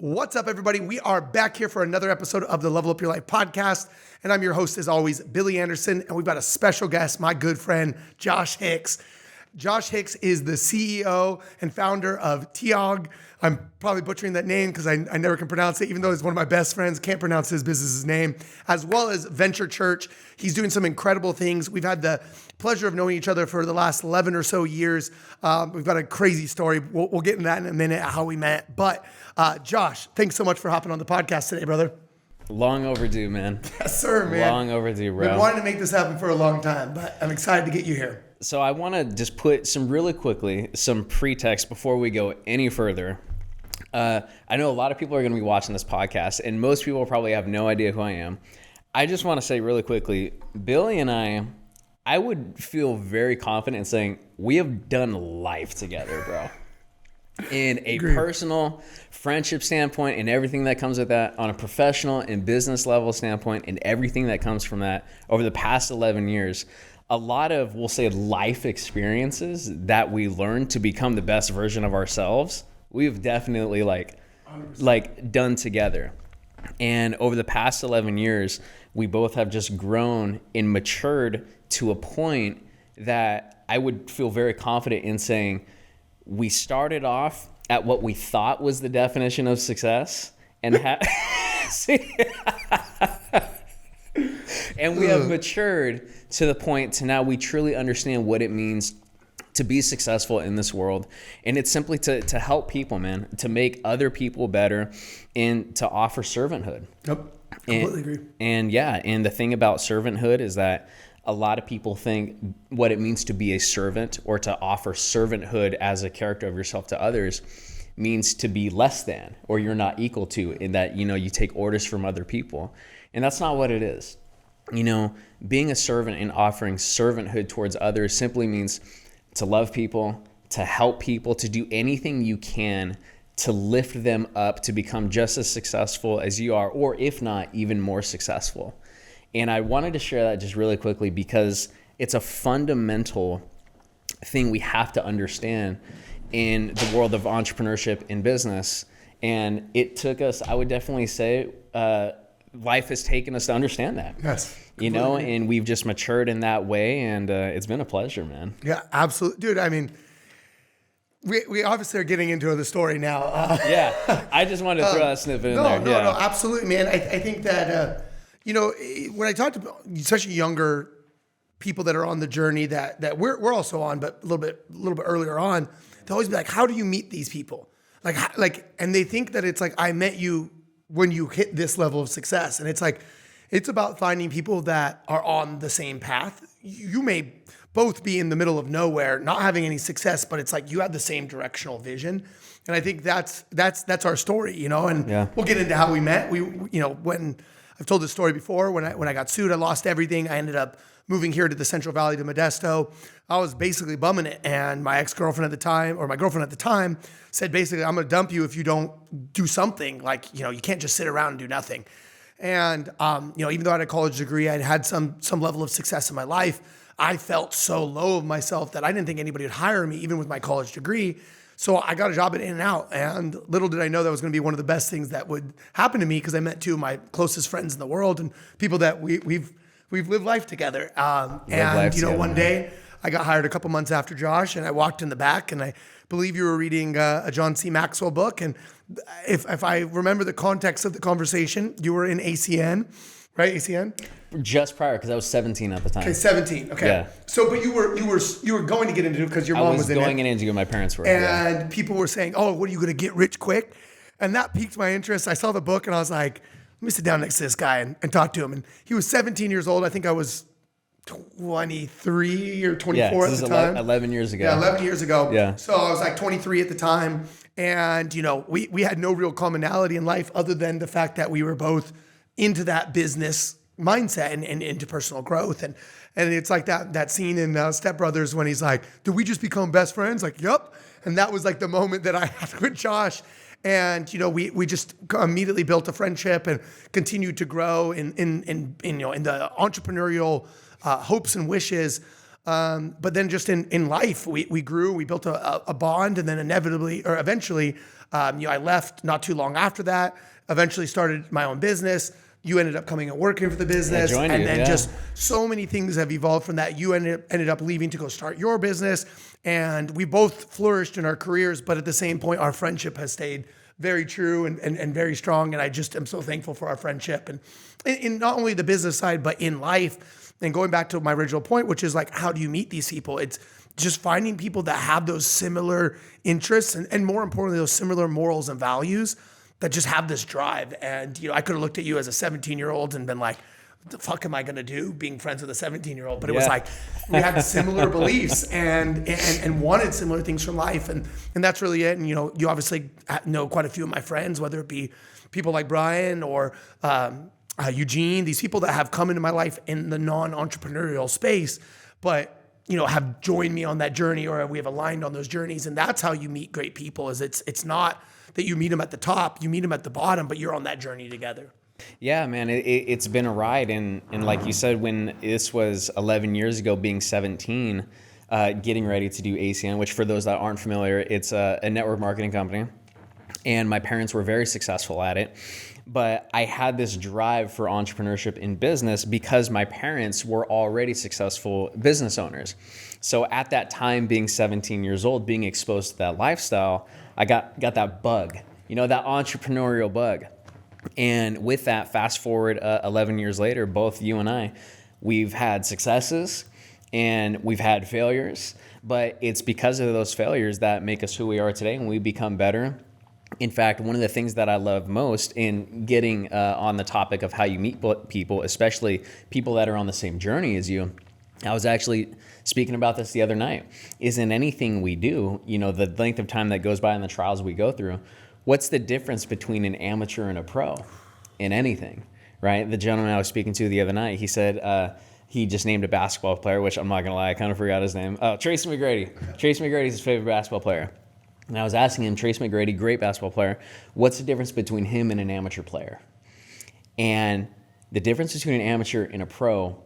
What's up, everybody? We are back here for another episode of the Level Up Your Life podcast. And I'm your host, as always, Billy Anderson. And we've got a special guest, my good friend, Josh Hicks. Josh Hicks is the CEO and founder of Tialg. I'm probably butchering that name because I never can pronounce it, even though he's one of my best friends, can't pronounce his business's name, as well as Venture Church. He's doing some incredible things. We've had the pleasure of knowing each other for the last 11 or so years. We've got a crazy story. We'll get into that in a minute, how we met. But Josh, thanks so much for hopping on the podcast today, brother. Long overdue, man. Yes, sir, man. Long overdue, bro. Been wanting to make this happen for a long time, but I'm excited to get you here. So I want to just put some pretext before we go any further. I know a lot of people are going to be watching this podcast, and most people probably have no idea who I am. I just want to say really quickly, Billy and I would feel very confident in saying we have done life together, bro. In a personal friendship standpoint and everything that comes with that, on a professional and business level standpoint and everything that comes from that over the past 11 years, a lot of, we'll say, life experiences that we learned to become the best version of ourselves, we've definitely like done together. And over the past 11 years, we both have just grown and matured to a point that I would feel very confident in saying we started off at what we thought was the definition of success and and we have matured to the point to now we truly understand what it means to be successful in this world. And it's simply to help people, man, to make other people better and to offer servanthood. Yep, completely agree. And the thing about servanthood is that a lot of people think what it means to be a servant or to offer servanthood as a character of yourself to others means to be less than, or you're not equal to, in that, you take orders from other people. And that's not what it is. Being a servant and offering servanthood towards others simply means to love people, to help people, to do anything you can to lift them up to become just as successful as you are, or if not, even more successful. And I wanted to share that just really quickly because it's a fundamental thing we have to understand in the world of entrepreneurship and business. And it took us, I would definitely say, life has taken us to understand that. Yes. And we've just matured in that way, and it's been a pleasure, man. Yeah, absolutely. Dude, I mean, we obviously are getting into the story now. Yeah, I just wanted to throw that snippet in there. No, absolutely, man. I think that, when I talk to especially younger people that are on the journey that we're also on, but a little bit earlier on, they always be like, how do you meet these people? And they think that it's like, I met you when you hit this level of success. And it's like, it's about finding people that are on the same path. You may both be in the middle of nowhere, not having any success, but it's like you have the same directional vision. And I think that's our story, and We'll get into how we met. When I've told this story before, when I got sued, I lost everything. I ended up moving here to the Central Valley to Modesto. I was basically bumming it. And my ex-girlfriend at the time, or my girlfriend at the time, said basically, I'm going to dump you if you don't do something. You can't just sit around and do nothing. And, even though I had a college degree, I'd had some level of success in my life. I felt so low of myself that I didn't think anybody would hire me, even with my college degree. So I got a job at In-N-Out, and little did I know that was going to be one of the best things that would happen to me, because I met two of my closest friends in the world and people that we've lived life together. One day I got hired a couple months after Josh, and I walked in the back, and I believe you were reading a John C. Maxwell book. And if I remember the context of the conversation, you were in ACN, right? ACN? Just prior, because I was 17 at the time. Okay, 17. Okay. Yeah. So, but you were going to get into it because your mom was in it. I was going into it. My parents were. And people were saying, "Oh, what are you going to get rich quick?" And that piqued my interest. I saw the book and I was like, "Let me sit down next to this guy and talk to him." And he was 17 years old. I think I was 23 or 24 at the time. 11 years ago. Yeah, 11 years ago. Yeah. So I was like 23 at the time. And, we had no real commonality in life other than the fact that we were both into that business mindset and into personal growth. And it's like that scene in Step Brothers when he's like, "Did we just become best friends?" Like, "Yep." And that was like the moment that I had with Josh. And, we just immediately built a friendship and continued to grow in the entrepreneurial hopes and wishes But then just in life, we grew, we built a bond, and then eventually, I left not too long after that, eventually started my own business. You ended up coming and working for the business. Just so many things have evolved from that. You ended up leaving to go start your business, and we both flourished in our careers, but at the same point, our friendship has stayed very true and very strong. And I just am so thankful for our friendship, and in not only the business side, but in life. And going back to my original point, which is like, how do you meet these people? It's just finding people that have those similar interests and more importantly, those similar morals and values that just have this drive. And, I could have looked at you as a 17-year-old and been like, what the fuck am I going to do being friends with a 17-year-old? But it was like, we had similar beliefs and wanted similar things from life. And that's really it. And, you obviously know quite a few of my friends, whether it be people like Brian or, Eugene, these people that have come into my life in the non-entrepreneurial space, but have joined me on that journey, or we have aligned on those journeys. And that's how you meet great people. Is it's not that you meet them at the top, you meet them at the bottom, but you're on that journey together. Yeah, man, it's been a ride. And like you said, when this was 11 years ago, being 17, getting ready to do ACN, which for those that aren't familiar, it's a network marketing company. And my parents were very successful at it. But I had this drive for entrepreneurship in business because my parents were already successful business owners. So at that time, being 17 years old, being exposed to that lifestyle, I got that bug, that entrepreneurial bug. And with that, fast forward 11 years later, both you and I, we've had successes and we've had failures, but it's because of those failures that make us who we are today, and we become better. In fact, one of the things that I love most in getting on the topic of how you meet people, especially people that are on the same journey as you, I was actually speaking about this the other night, is in anything we do, the length of time that goes by and the trials we go through, what's the difference between an amateur and a pro in anything, right? The gentleman I was speaking to the other night, he said he just named a basketball player, which I'm not going to lie, I kind of forgot his name. Oh, Tracy McGrady. Tracy McGrady is his favorite basketball player. And I was asking him, Trace McGrady, great basketball player, what's the difference between him and an amateur player? And the difference between an amateur and a pro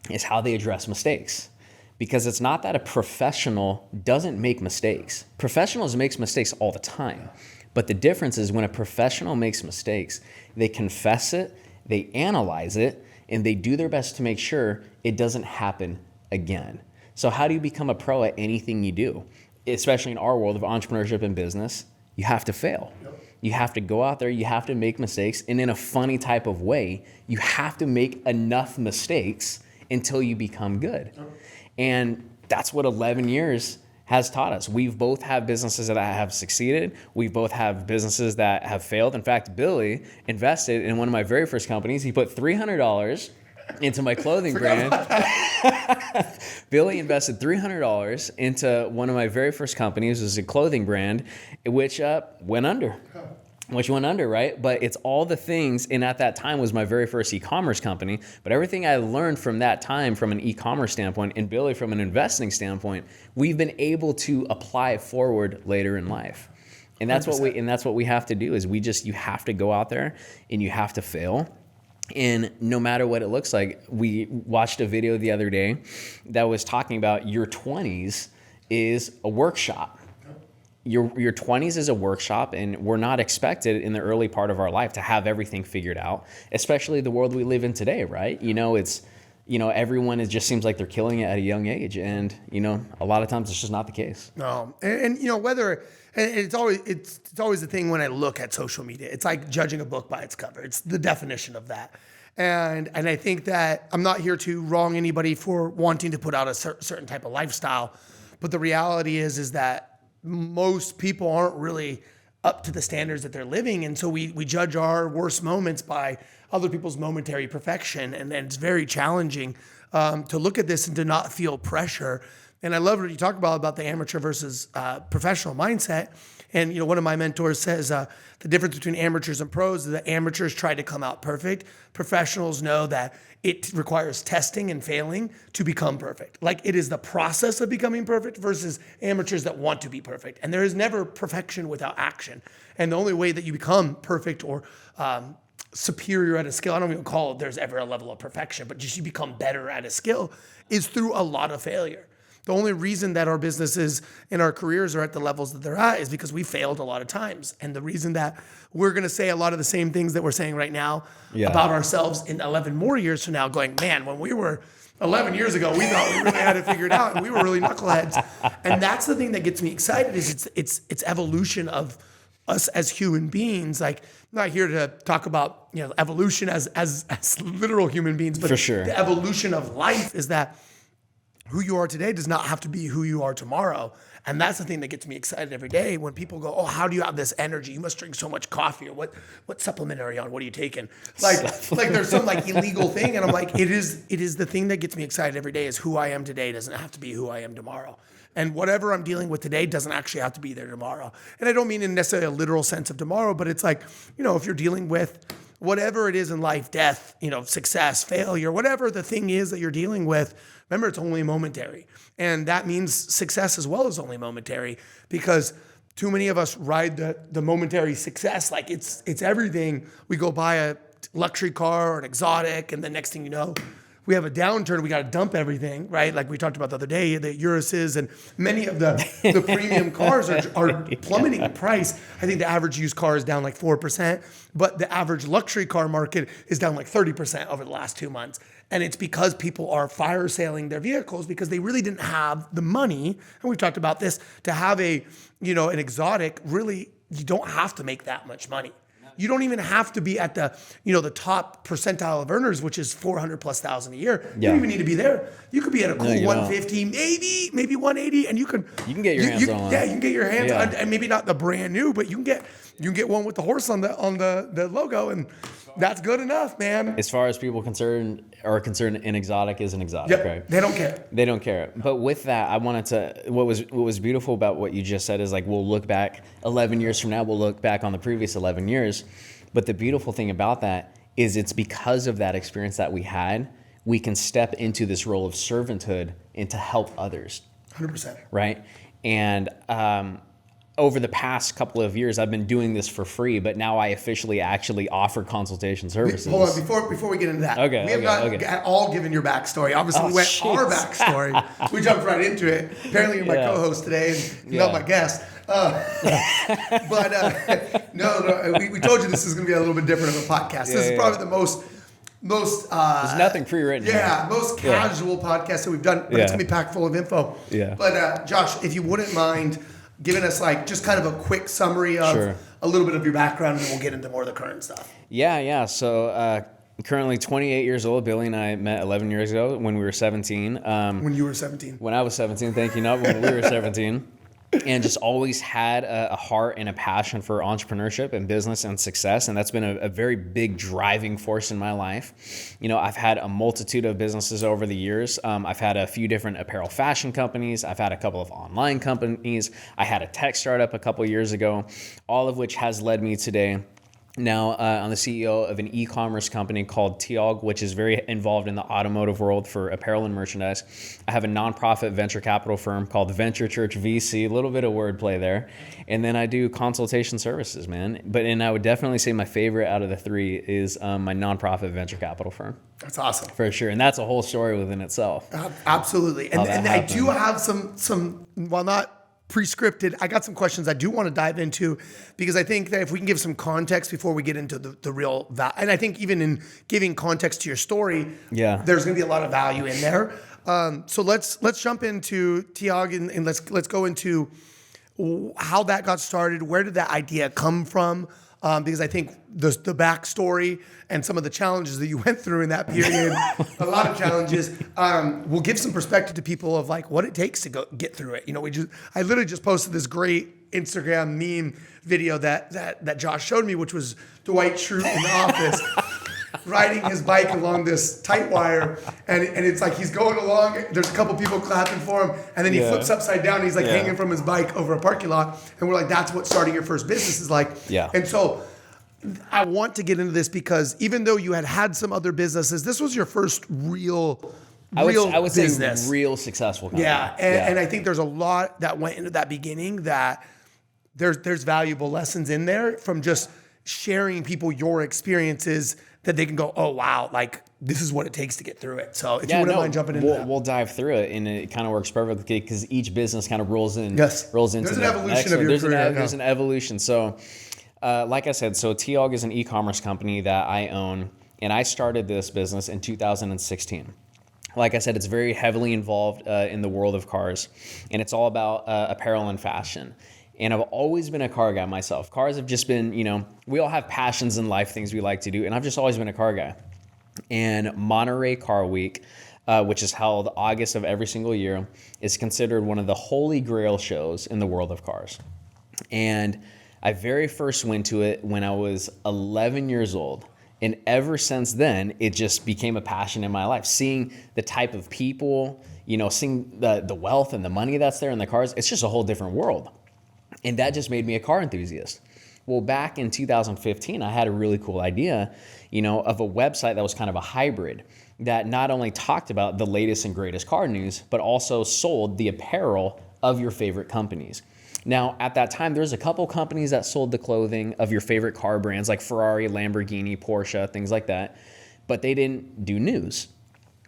is how they address mistakes. Because it's not that a professional doesn't make mistakes. Professionals make mistakes all the time. But the difference is when a professional makes mistakes, they confess it, they analyze it, and they do their best to make sure it doesn't happen again. So how do you become a pro at anything you do? Especially in our world of entrepreneurship and business, you have to fail. Yep. You have to go out there, you have to make mistakes, and in a funny type of way, you have to make enough mistakes until you become good. Yep. And that's what 11 years has taught us. We've both had businesses that have succeeded. We both have businesses that have failed. In fact, Billy invested in one of my very first companies. He put $300 into my clothing brand. Billy invested $300 into one of my very first companies. It was a clothing brand, which went under. Right? But it's all the things, and at that time was my very first e-commerce company. But everything I learned from that time from an e-commerce standpoint, and Billy from an investing standpoint, we've been able to apply it forward later in life. And that's 100%. That's what we have to do is you have to go out there and you have to fail. And no matter what it looks like, we watched a video the other day that was talking about your 20s is a workshop. Your 20s is a workshop, and we're not expected in the early part of our life to have everything figured out, especially the world we live in today, right? Everyone, it just seems like they're killing it at a young age, and a lot of times it's just not the case. No, and whether it's always the thing when I look at social media, it's like judging a book by its cover. It's the definition of that. And I think that I'm not here to wrong anybody for wanting to put out a certain type of lifestyle, but the reality is that most people aren't really up to the standards that they're living. And so we judge our worst moments by other people's momentary perfection. And it's very challenging to look at this and to not feel pressure. And I love what you talk about the amateur versus professional mindset. And one of my mentors says the difference between amateurs and pros is that amateurs try to come out perfect. Professionals know that it requires testing and failing to become perfect. Like, it is the process of becoming perfect versus amateurs that want to be perfect. And there is never perfection without action. And the only way that you become perfect or superior at a skill, I don't even call it there's ever a level of perfection, but just you become better at a skill, is through a lot of failure. The only reason that our businesses and our careers are at the levels that they're at is because we failed a lot of times. And the reason that we're going to say a lot of the same things that we're saying right now about ourselves in 11 more years from now, going, man, when we were 11 years ago, we thought we really had it figured out, and we were really knuckleheads. And that's the thing that gets me excited is it's evolution of us as human beings. Like, I'm not here to talk about evolution as literal human beings, but For sure. the evolution of life is that who you are today does not have to be who you are tomorrow. And that's the thing that gets me excited every day when people go, oh, how do you have this energy? You must drink so much coffee. Or what supplement are you on? What are you taking? Like there's some like illegal thing. And I'm like, it is the thing that gets me excited every day is who I am today doesn't have to be who I am tomorrow. And whatever I'm dealing with today doesn't actually have to be there tomorrow. And I don't mean in necessarily a literal sense of tomorrow, but it's like, if you're dealing with whatever it is in life, death, success, failure, whatever the thing is that you're dealing with, remember, it's only momentary. And that means success as well is only momentary, because too many of us ride the momentary success like it's everything. We go buy a luxury car or an exotic, and the next thing you know, we have a downturn. We got to dump everything, right? Like we talked about the other day, the Uruses and many of the premium cars are plummeting in price. I think the average used car is down like 4%, but the average luxury car market is down like 30% over the last 2 months. And it's because people are fire sailing their vehicles because they really didn't have the money. And we've talked about this, to have an exotic, really, you don't have to make that much money. You don't even have to be at the top percentile of earners, which is 400,000+ a year. You don't even need to be there. You could be at a cool 150, maybe 180, and you can get your hands on. Yeah, you can get your hands on, and maybe not the brand new, but you can get one with the horse on the logo, and that's good enough, man. As far as people are concerned, an exotic is an exotic, right? They don't care. They don't care. But with that, I wanted to, what was beautiful about what you just said is like, we'll look back 11 years from now, we'll look back on the previous 11 years. But the beautiful thing about that is it's because of that experience that we had, we can step into this role of servanthood and to help others. 100%. Right? And, over the past couple of years, I've been doing this for free, but now I officially actually offer consultation services. Hold on, before we get into that. Okay, we have not at all given your backstory. Obviously, we went our backstory. We jumped right into it. Apparently, you're my co-host today and not my guest. But we told you this is going to be a little bit different of a podcast. This is probably the most there's nothing pre-written. Most casual podcast that we've done, but it's going to be packed full of info. Yeah. But Josh, if you wouldn't mind giving us like just kind of a quick summary of a little bit of your background, and then we'll get into more of the current stuff. Yeah. So currently 28 years old. Billy and I met 11 years ago when we were 17. When you were 17. When I was 17, thank you. Not when we were 17. And just always had a heart and a passion for entrepreneurship and business and success. And that's been a very big driving force in my life. I've had a multitude of businesses over the years. I've had a few different apparel fashion companies. I've had a couple of online companies. I had a tech startup a couple years ago, all of which has led me today. Now, I'm the CEO of an e-commerce company called Tialg, which is very involved in the automotive world for apparel and merchandise. I have a nonprofit venture capital firm called Venture Church VC, a little bit of wordplay there. And then I do consultation services, man. And I would definitely say my favorite out of the three is my nonprofit venture capital firm. That's awesome. For sure. And that's a whole story within itself. Absolutely. And I do have some, while not pre-scripted, I got some questions I do want to dive into, because I think that if we can give some context before we get into the real value, and I think even in giving context to your story, there's going to be a lot of value in there. So let's jump into Tialg and let's go into how that got started. Where did that idea come from? Because I think the backstory and some of the challenges that you went through in that period, a lot of challenges, will give some perspective to people of like what it takes to get through it. I literally just posted this great Instagram meme video that Josh showed me, which was Dwight Schrute in the office riding his bike along this tight wire, and it's like he's going along, there's a couple people clapping for him, and then he flips upside down, and he's like hanging from his bike over a parking lot, and we're like, that's what starting your first business is like. And so I want to get into this because even though you had some other businesses, this was your first real business. Say real successful company. And I think there's a lot that went into that beginning that there's valuable lessons in there from just sharing people your experiences that they can go, oh, wow, like this is what it takes to get through it. So if you wouldn't mind jumping into that. We'll dive through it, and it kind of works perfectly because each business kind of rolls into There's an the evolution next of one. your career. There's an evolution. So, like I said, so Tialg is an e-commerce company that I own, and I started this business in 2016. Like I said, it's very heavily involved in the world of cars, and it's all about apparel and fashion. And I've always been a car guy myself. Cars have just been, we all have passions in life, things we like to do, and I've just always been a car guy. And Monterey Car Week, which is held August of every single year, is considered one of the holy grail shows in the world of cars. And I very first went to it when I was 11 years old. And ever since then, it just became a passion in my life. Seeing the type of people, seeing the wealth and the money that's there in the cars, it's just a whole different world. And that just made me a car enthusiast. Well, back in 2015, I had a really cool idea, of a website that was kind of a hybrid that not only talked about the latest and greatest car news, but also sold the apparel of your favorite companies. Now, at that time, there's a couple companies that sold the clothing of your favorite car brands like Ferrari, Lamborghini, Porsche, things like that, but they didn't do news.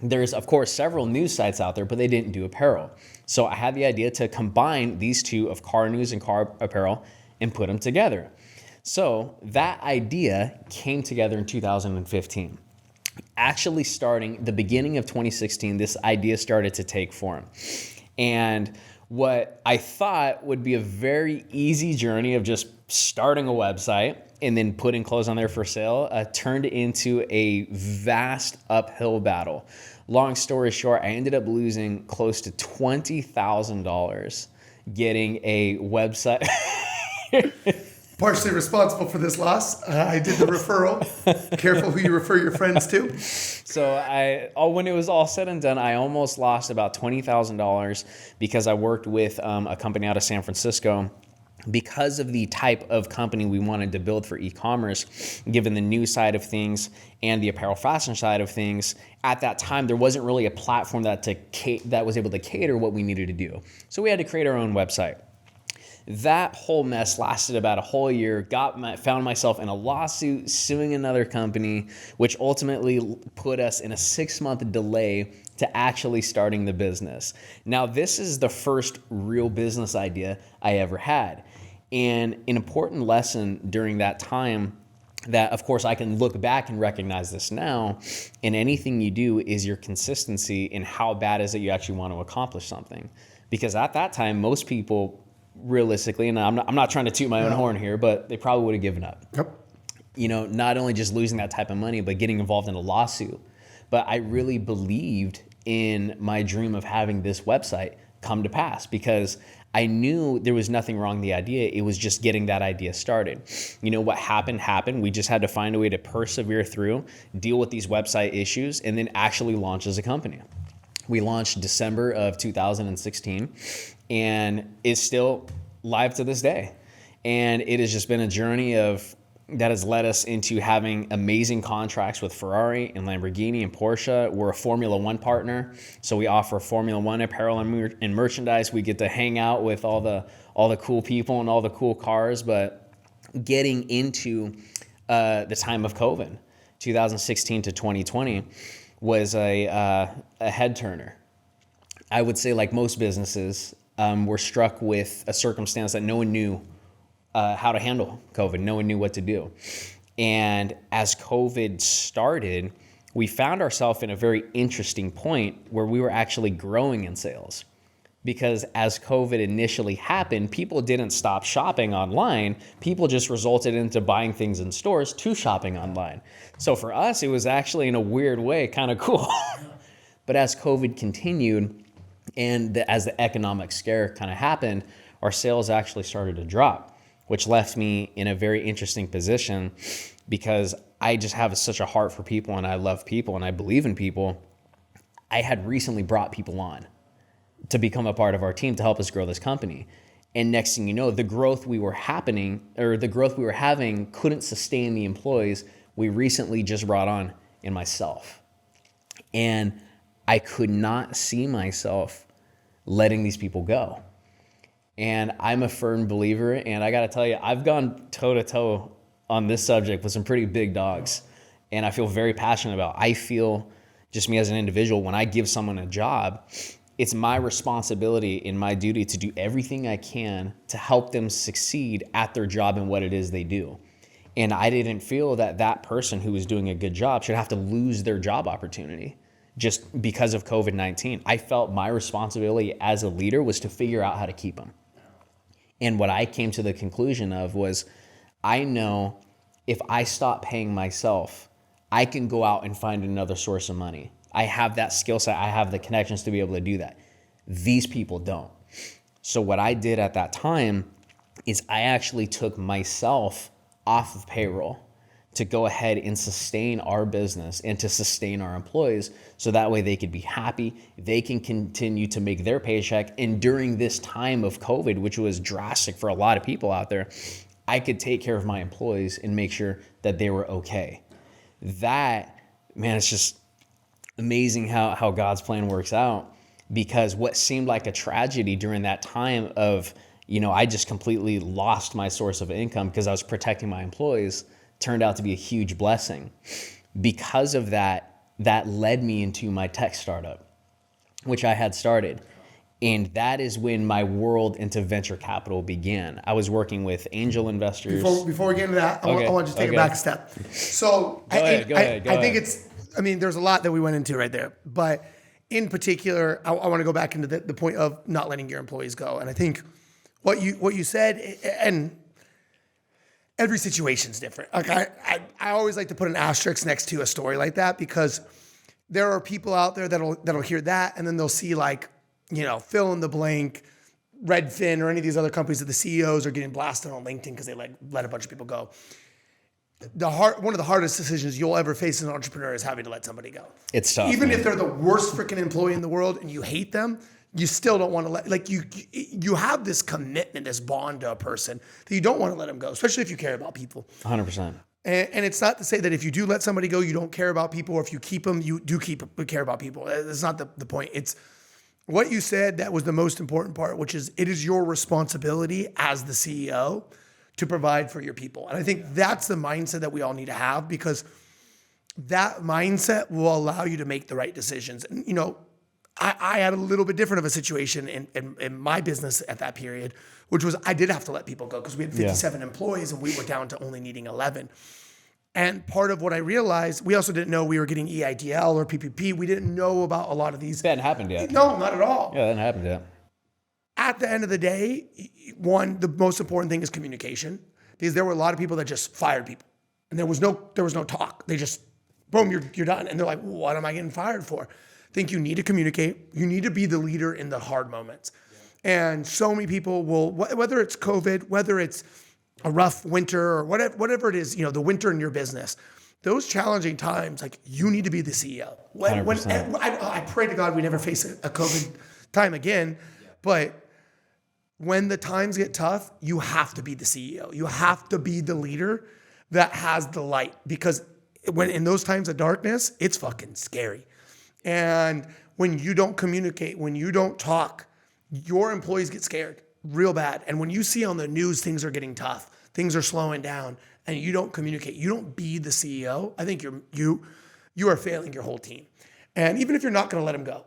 There's, of course, several news sites out there, but they didn't do apparel. So I had the idea to combine these two of car news and car apparel and put them together. So that idea came together in 2015. Actually, starting the beginning of 2016, this idea started to take form. And what I thought would be a very easy journey of just starting a website and then putting clothes on there for sale turned into a vast uphill battle. Long story short, I ended up losing close to $20,000 getting a website. Partially responsible for this loss. I did the referral. Careful who you refer your friends to. So when it was all said and done, I almost lost about $20,000 because I worked with a company out of San Francisco. Because of the type of company we wanted to build for e-commerce, given the news side of things and the apparel fashion side of things, at that time, there wasn't really a platform that was able to cater what we needed to do. So we had to create our own website. That whole mess lasted about a whole year, found myself in a lawsuit suing another company, which ultimately put us in a 6-month delay to actually starting the business. Now, this is the first real business idea I ever had. And an important lesson during that time that, of course, I can look back and recognize this now, in anything you do is your consistency in how bad is it you actually want to accomplish something. Because at that time, most people, realistically, and I'm not trying to toot my own horn here, but they probably would have given up. Yep. Not only just losing that type of money, but getting involved in a lawsuit. But I really believed in my dream of having this website come to pass because I knew there was nothing wrong with the idea. It was just getting that idea started. What happened. We just had to find a way to persevere through, deal with these website issues, and then actually launch as a company. We launched December of 2016, and it's still live to this day. And it has just been a journey that has led us into having amazing contracts with Ferrari and Lamborghini and Porsche. We're a Formula One partner, so we offer Formula One apparel and merchandise. We get to hang out with all the cool people and all the cool cars. But getting into the time of COVID, 2016 to 2020, was a head turner. I would say, like most businesses, we're struck with a circumstance that no one knew how to handle COVID. No one knew what to do. And as COVID started, we found ourselves in a very interesting point where we were actually growing in sales. Because as COVID initially happened, people didn't stop shopping online. People just resulted into buying things in stores to shopping online. So for us, it was actually, in a weird way, kind of cool. But as COVID continued and as the economic scare kind of happened, our sales actually started to drop, which left me in a very interesting position because I just have such a heart for people and I love people and I believe in people. I had recently brought people on to become a part of our team to help us grow this company. And next thing you know, the growth we were having couldn't sustain the employees we recently just brought on in myself. And I could not see myself letting these people go. And I'm a firm believer, and I got to tell you, I've gone toe-to-toe on this subject with some pretty big dogs, and I feel very passionate about. I feel, just me as an individual, when I give someone a job, it's my responsibility and my duty to do everything I can to help them succeed at their job and what it is they do. And I didn't feel that that person who was doing a good job should have to lose their job opportunity just because of COVID-19. I felt my responsibility as a leader was to figure out how to keep them. And what I came to the conclusion of was, I know if I stop paying myself, I can go out and find another source of money. I have that skill set. I have the connections to be able to do that. These people don't. So what I did at that time is I actually took myself off of payroll to go ahead and sustain our business and to sustain our employees, so that way they could be happy, they can continue to make their paycheck. And during this time of COVID, which was drastic for a lot of people out there, I could take care of my employees and make sure that they were okay. That, man, it's just amazing how God's plan works out, because what seemed like a tragedy during that time of, I just completely lost my source of income because I was protecting my employees, turned out to be a huge blessing. Because of that led me into my tech startup, which I had started. And that is when my world into venture capital began. I was working with angel investors. Before we get into that, I want to just take it back a step. So Go ahead. I think there's a lot that we went into right there. But in particular, I want to go back into the point of not letting your employees go. And I think what you said, and every situation's different. Like I always like to put an asterisk next to a story like that, because there are people out there that'll hear that, and then they'll see fill in the blank, Redfin or any of these other companies that the CEOs are getting blasted on LinkedIn because they let a bunch of people go. One of the hardest decisions you'll ever face as an entrepreneur is having to let somebody go. It's tough. Even if they're the worst freaking employee in the world and you hate them, you still don't want to let, you have this commitment, this bond to a person that you don't want to let them go, especially if you care about people. 100%. And it's not to say that if you do let somebody go, you don't care about people, or if you keep them, you do care about people. That's not the point. It's what you said that was the most important part, which is it is your responsibility as the CEO to provide for your people. And I think that's the mindset that we all need to have, because that mindset will allow you to make the right decisions. And, I had a little bit different of a situation in my business at that period, which was I did have to let people go because we had 57 employees and we were down to only needing 11. And part of what I realized, we also didn't know we were getting EIDL or PPP. We didn't know about a lot of these. That hadn't happened yet. No, not at all. Yeah, that hadn't happened yet. At the end of the day, one, the most important thing is communication, because there were a lot of people that just fired people, and there was no talk. They just, boom, you're done. And they're like, what am I getting fired for? I think you need to communicate. You need to be the leader in the hard moments. Yeah. And so many people will, whether it's COVID, whether it's a rough winter or whatever it is, the winter in your business, those challenging times, you need to be the CEO. I pray to God we never face a COVID time again, but when the times get tough, you have to be the CEO. You have to be the leader that has the light, because when in those times of darkness, it's fucking scary. And when you don't communicate, when you don't talk, your employees get scared real bad. And when you see on the news things are getting tough, things are slowing down, and you don't communicate, you don't be the CEO, I think you are failing your whole team. And even if you're not going to let them go,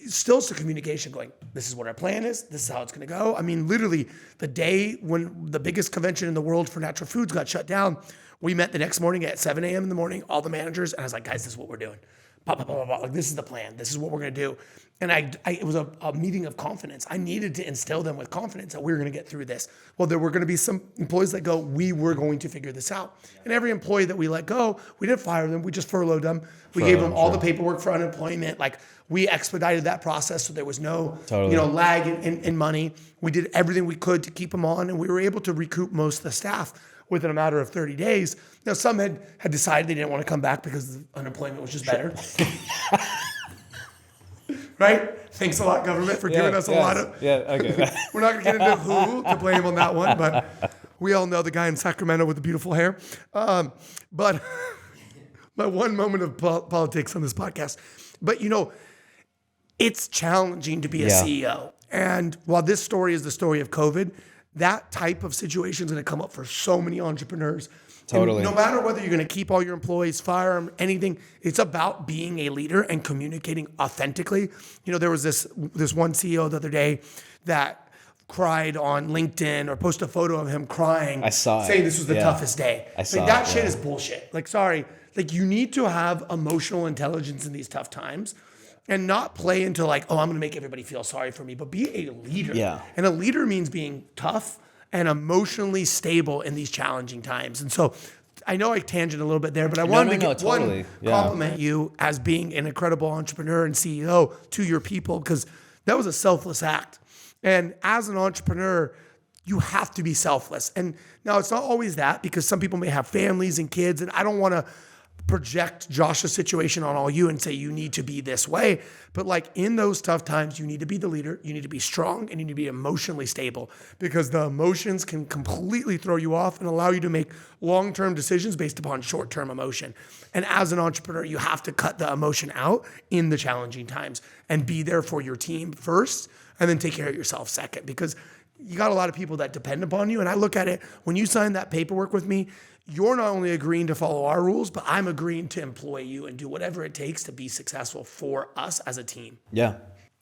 still some communication going, this is what our plan is, this is how it's going to go. I mean, literally the day when the biggest convention in the world for natural foods got shut down, we met the next morning at 7 a.m. in the morning, all the managers, and I was like, guys, this is what we're doing. Blah, blah, blah, blah, blah. This is the plan. This is what we're going to do. And it was a meeting of confidence. I needed to instill them with confidence that we were going to get through this. Well, there were going to be some employees that go, we were going to figure this out. And every employee that we let go, we didn't fire them. We just furloughed them. We gave them all the paperwork for unemployment. We expedited that process so there was no lag in money. We did everything we could to keep them on, and we were able to recoup most of the staff within a matter of 30 days. Now, some had decided they didn't want to come back because unemployment was just better. Right? Thanks a lot, government, for giving us a lot of... Yeah, okay. We're not going to get into who to blame on that one, but we all know the guy in Sacramento with the beautiful hair. But my one moment of politics on this podcast. But, it's challenging to be a CEO. And while this story is the story of COVID, that type of situation is going to come up for so many entrepreneurs. Totally. And no matter whether you're going to keep all your employees, fire them, anything, it's about being a leader and communicating authentically. There was this one CEO the other day that cried on LinkedIn or posted a photo of him crying. I saw it. Saying this was the toughest day. I saw that it, shit is bullshit. Sorry. You need to have emotional intelligence in these tough times and not play into I'm going to make everybody feel sorry for me, but be a leader. Yeah. And a leader means being tough and emotionally stable in these challenging times. And so I know I tangent a little bit there, but I wanted to totally. compliment you as being an incredible entrepreneur and CEO to your people, because that was a selfless act. And as an entrepreneur, you have to be selfless. And now it's not always that, because some people may have families and kids, and I don't want to project Josh's situation on all you and say you need to be this way. But in those tough times, you need to be the leader, you need to be strong, and you need to be emotionally stable, because the emotions can completely throw you off and allow you to make long-term decisions based upon short-term emotion. And as an entrepreneur, you have to cut the emotion out in the challenging times and be there for your team first, and then take care of yourself second, because you got a lot of people that depend upon you. And I look at it, when you sign that paperwork with me, you're not only agreeing to follow our rules, but I'm agreeing to employ you and do whatever it takes to be successful for us as a team. Yeah.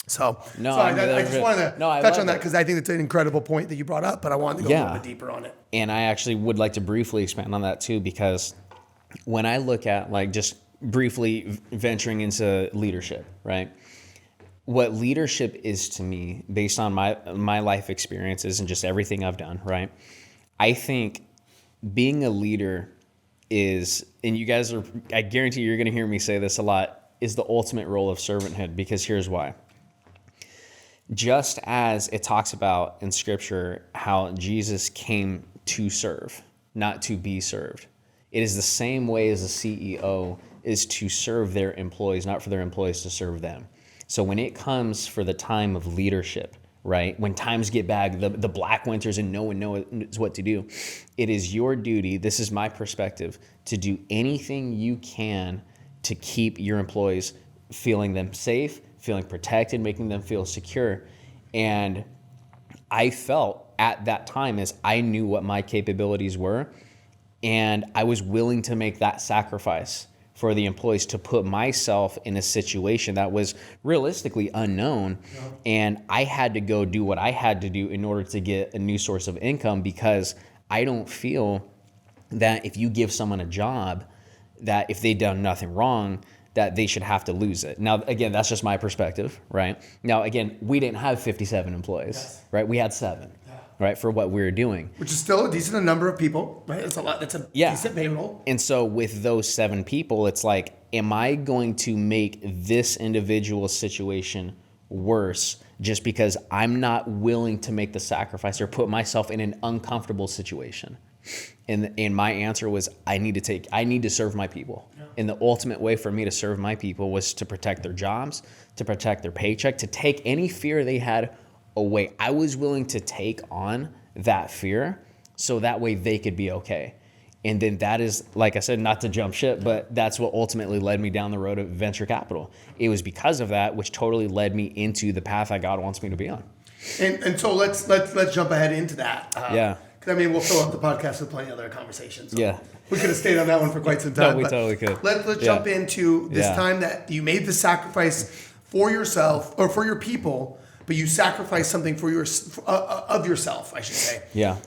So, No, sorry, I just wanted to touch on that, it. because I think it's an incredible point that you brought up, but I wanted to go a little bit deeper on it. And I actually would like to briefly expand on that too, because when I look at just briefly venturing into leadership, right? What leadership is to me, based on my life experiences and just everything I've done, right? I think being a leader is, and you guys I guarantee you're going to hear me say this a lot, is the ultimate role of servanthood, because here's why. Just as it talks about in scripture how Jesus came to serve, not to be served, it is the same way as a CEO is to serve their employees, not for their employees to serve them. So when it comes for the time of leadership, right? When times get bad, the black winters and no one knows what to do, it is your duty, this is my perspective, to do anything you can to keep your employees feeling them safe, feeling protected, making them feel secure. And I felt at that time, as I knew what my capabilities were, and I was willing to make that sacrifice for the employees, to put myself in a situation that was realistically unknown. Yeah. And I had to go do what I had to do in order to get a new source of income, because I don't feel that if you give someone a job, that if they've done nothing wrong, that they should have to lose it. Now, again, that's just my perspective, right? Now, again, we didn't have 57 employees, right? We had 7. Right, for what we were doing. Which is still a decent number of people, right? It's a lot. That's a decent payroll. And so with those 7 people, it's am I going to make this individual situation worse just because I'm not willing to make the sacrifice or put myself in an uncomfortable situation? And my answer was, I need to serve my people. Yeah. And the ultimate way for me to serve my people was to protect their jobs, to protect their paycheck, to take any fear they had away. I was willing to take on that fear so that way they could be okay. And then that is, like I said, not to jump ship, but that's what ultimately led me down the road of venture capital. It was because of that which totally led me into the path that God wants me to be on. And so let's jump ahead into that. Yeah. Because we'll fill up the podcast with plenty of other conversations. So yeah. We could have stayed on that one for quite some time. No, we totally could. Let's jump into this time that you made the sacrifice for yourself, or for your people, but you sacrificed something for of yourself, I should say. Yeah.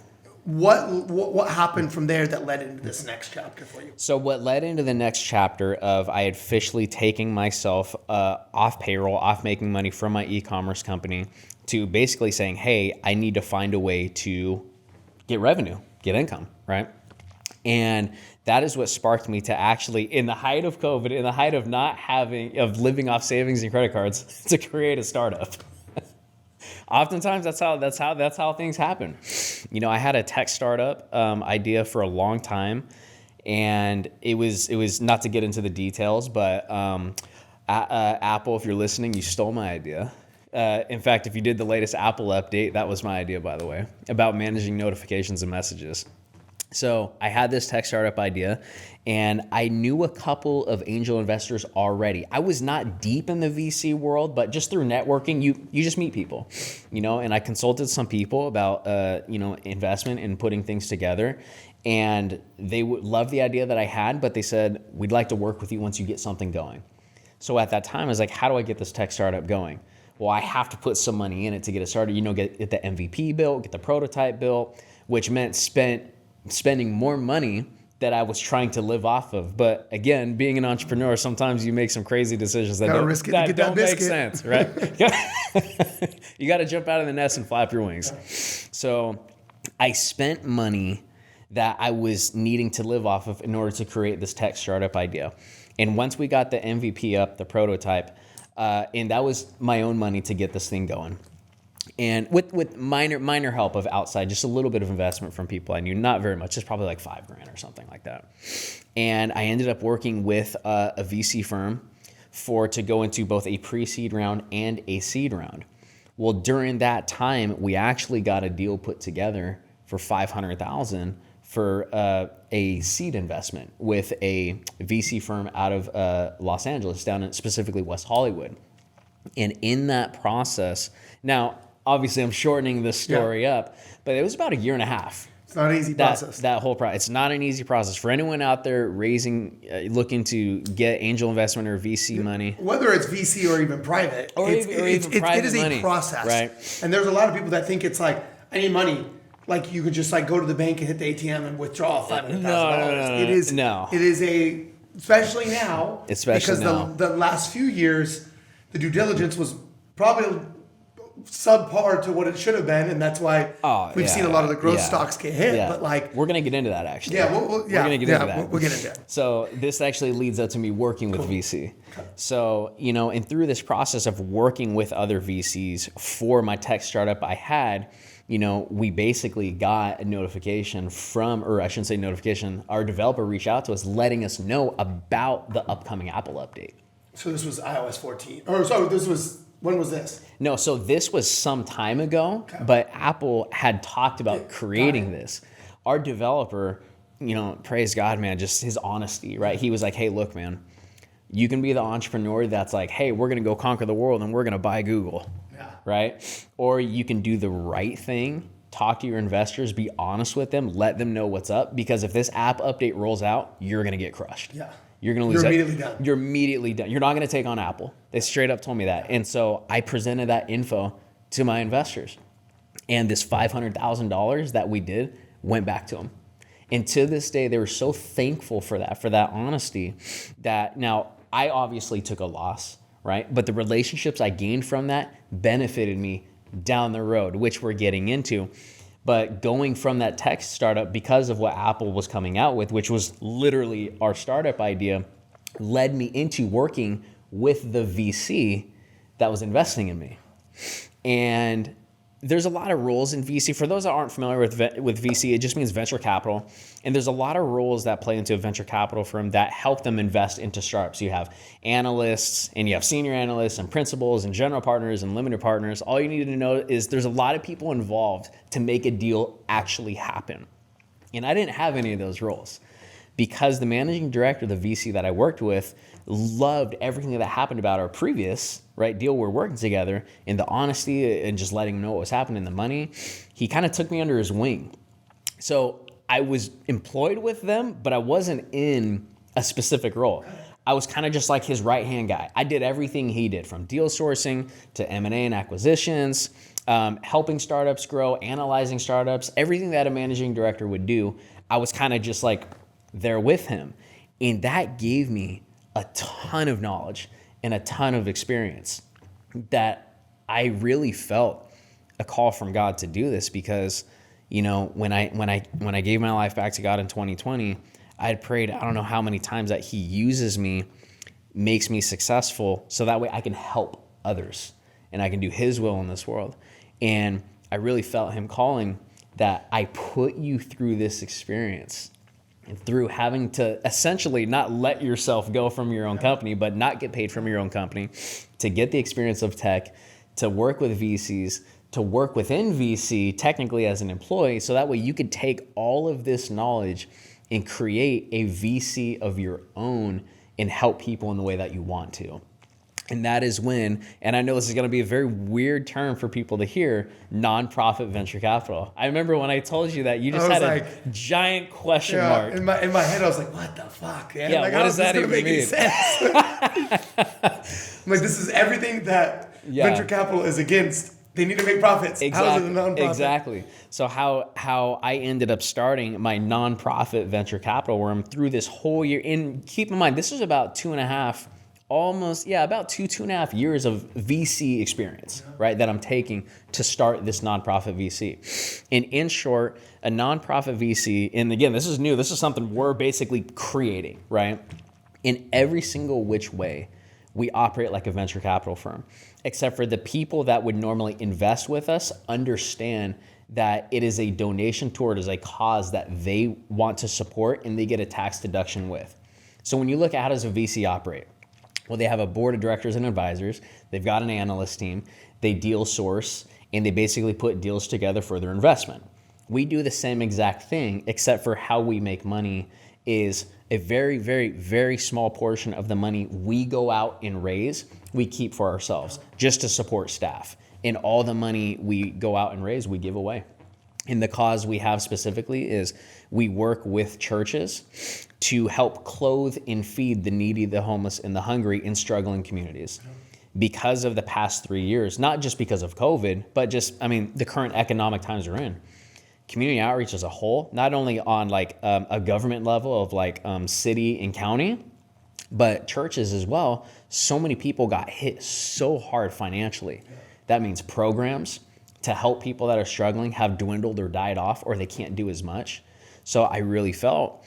What happened from there that led into this next chapter for you? So what led into the next chapter of I had officially taken myself off payroll, off making money from my e-commerce company, to basically saying, hey, I need to find a way to get revenue, get income, right? And that is what sparked me to actually, in the height of COVID, in the height of of living off savings and credit cards, to create a startup. Oftentimes that's how things happen. I had a tech startup idea for a long time, and it was not to get into the details, but Apple, if you're listening, you stole my idea. In fact, if you did the latest Apple update, that was my idea, by the way, about managing notifications and messages. So I had this tech startup idea, and I knew a couple of angel investors already. I was not deep in the VC world, but just through networking, you just meet people, and I consulted some people about, investment and putting things together. And they would love the idea that I had, but they said, we'd like to work with you once you get something going. So at that time, I was like, how do I get this tech startup going? Well, I have to put some money in it to get it started. Get the MVP built, get the prototype built, which meant spending more money that I was trying to live off of. But again, being an entrepreneur, sometimes you make some crazy decisions that don't make sense, right? You got to jump out of the nest and flap your wings. So I spent money that I was needing to live off of in order to create this tech startup idea. And once we got the MVP up, the prototype, and that was my own money to get this thing going. And with minor help of outside, just a little bit of investment from people I knew, not very much, just probably like $5,000 or something like that. And I ended up working with a VC firm to go into both a pre-seed round and a seed round. Well, during that time, we actually got a deal put together for $500,000 for a seed investment with a VC firm out of Los Angeles, down in specifically West Hollywood. And in that process, now, obviously I'm shortening this story up, but it was about a year and a half. It's not an easy process. That whole process. It's not an easy process. For anyone out there looking to get angel investment or VC money. Whether it's VC or even private, it is a process. Right. And there's a lot of people that think it's like, I need money. Like you could just like go to the bank and hit the ATM and withdraw $500,000. No. It is especially now, because the last few years, the due diligence was probably subpar to what it should have been, and that's why we've seen a lot of the growth stocks get hit. Yeah. But like, we're gonna get into that actually. Yeah, we're gonna get into that. We'll get into it. So this actually leads up to me working with VC. Okay. So and through this process of working with other VCs for my tech startup I had, we basically got a notification our developer reached out to us letting us know about the upcoming Apple update. So this was iOS 14. When was this? No, so this was some time ago, but Apple had talked about creating this. Our developer, praise God, man, just his honesty, right? He was like, hey, look, man, you can be the entrepreneur that's like, hey, we're going to go conquer the world and we're going to buy Google, right? Or you can do the right thing, talk to your investors, be honest with them, let them know what's up, because if this app update rolls out, you're going to get crushed. Yeah. You're going to lose. You're immediately done. You're not going to take on Apple. They straight up told me that. And so I presented that info to my investors. And this $500,000 that we did went back to them. And to this day, they were so thankful for that honesty, that now I obviously took a loss, right? But the relationships I gained from that benefited me down the road, which we're getting into. But going from that tech startup, because of what Apple was coming out with, which was literally our startup idea, led me into working with the VC that was investing in me. And there's a lot of roles in VC. For those that aren't familiar with VC, it just means venture capital. And there's a lot of roles that play into a venture capital firm that help them invest into startups. You have analysts, and you have senior analysts, and principals, and general partners, and limited partners. All you need to know is there's a lot of people involved to make a deal actually happen. And I didn't have any of those roles, because the managing director, the VC that I worked with, loved everything that happened about our previous deal we're working together, and the honesty and just letting him know what was happening, the money. He kind of took me under his wing. So I was employed with them, but I wasn't in a specific role. I was kind of just like his right-hand guy. I did everything he did, from deal sourcing to M&A and acquisitions, helping startups grow, analyzing startups, everything that a managing director would do. I was kind of just like there with him. And that gave me a ton of knowledge and a ton of experience, that I really felt a call from God to do this, because, when I gave my life back to God in 2020, I had prayed, I don't know how many times, that he uses me, makes me successful, so that way I can help others and I can do his will in this world. And I really felt him calling that I put you through this experience, and through having to essentially not let yourself go from your own company, but not get paid from your own company, to get the experience of tech, to work with VCs, to work within VC technically as an employee, so that way you could take all of this knowledge and create a VC of your own and help people in the way that you want to. And that is when, and I know this is going to be a very weird term for people to hear, nonprofit venture capital. I remember when I told you that, you just had a giant question mark. In my head, I was like, what the fuck, man? Yeah, like, what does that even make mean? Any sense? I'm like, this is everything that venture capital is against. They need to make profits. Exactly. How is it a nonprofit? Exactly. So how I ended up starting my nonprofit venture capital, where I'm through this whole year. And keep in mind, this is about 2.5 about 2.5 years of VC experience, right, that I'm taking to start this nonprofit VC. And in short, a nonprofit VC, and again, this is new, this is something we're basically creating, right? In every single which way, we operate like a venture capital firm, except for the people that would normally invest with us understand that it is a donation toward a cause that they want to support and they get a tax deduction with. So when you look at how does a VC operate? Well, they have a board of directors and advisors. They've got an analyst team. They deal source, and they basically put deals together for their investment. We do the same exact thing, except for how we make money is a very, very, very small portion of the money we go out and raise, we keep for ourselves just to support staff. And all the money we go out and raise, we give away. And the cause we have specifically is we work with churches to help clothe and feed the needy, the homeless, and the hungry in struggling communities. Because of the past 3 years, not just because of COVID, but just, the current economic times we're in. Community outreach as a whole, not only on a government level of city and county, but churches as well. So many people got hit so hard financially. That means programs to help people that are struggling have dwindled or died off, or they can't do as much. So I really felt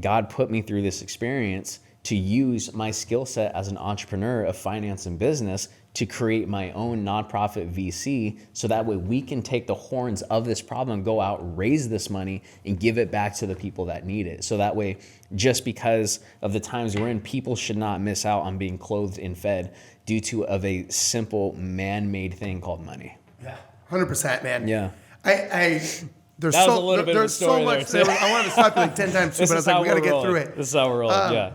God put me through this experience to use my skill set as an entrepreneur of finance and business to create my own nonprofit VC, so that way we can take the horns of this problem, go out, raise this money, and give it back to the people that need it. So that way, just because of the times we're in, people should not miss out on being clothed and fed due to a simple man-made thing called money. Yeah, 100%, man. Yeah. There's that was a little bit of a story so much there, too. I wanted to stop you 10 times too, but I was like, we got to get through it. This is how we're rolling, yeah.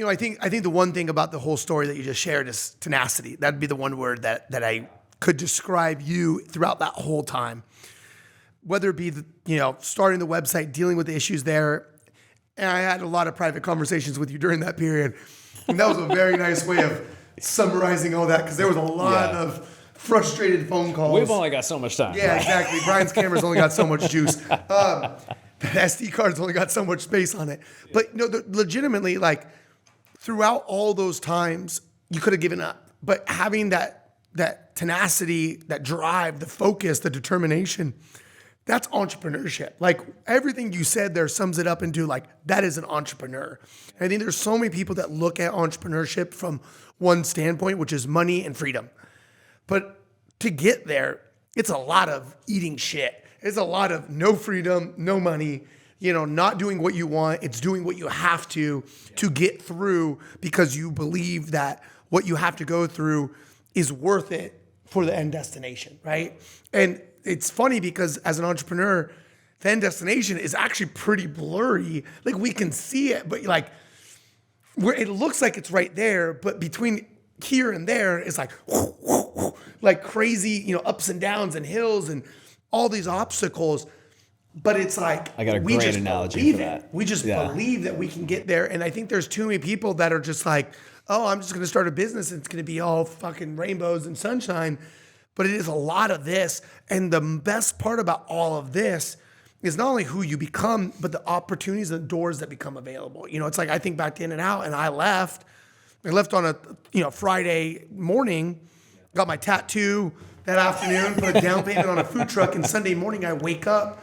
I think the one thing about the whole story that you just shared is tenacity. That'd be the one word that I could describe you throughout that whole time. Whether it be starting the website, dealing with the issues there, and I had a lot of private conversations with you during that period, and that was a very nice way of summarizing all that, because there was a lot of frustrated phone calls. We've only got so much time. Yeah, exactly. Brian's camera's only got so much juice. The SD card's only got so much space on it. But legitimately, throughout all those times, you could have given up. But having that tenacity, that drive, the focus, the determination, that's entrepreneurship. Everything you said there sums it up into that is an entrepreneur. And I think there's so many people that look at entrepreneurship from one standpoint, which is money and freedom. But to get there, it's a lot of eating shit. It's a lot of no freedom, no money, not doing what you want. It's doing what you have to get through, because you believe that what you have to go through is worth it for the end destination, right? And it's funny because as an entrepreneur, the end destination is actually pretty blurry. We can see it, but where it looks like it's right there, but between here and there is crazy, ups and downs and hills and all these obstacles. But it's I got a great analogy for that. We just believe that we can get there. And I think there's too many people that are just I'm just going to start a business and it's going to be all fucking rainbows and sunshine. But it is a lot of this. And the best part about all of this is not only who you become, but the opportunities and doors that become available. It's I think back to In-N-Out, and I left on a Friday morning, got my tattoo that afternoon, put a down payment on a food truck, and Sunday morning I wake up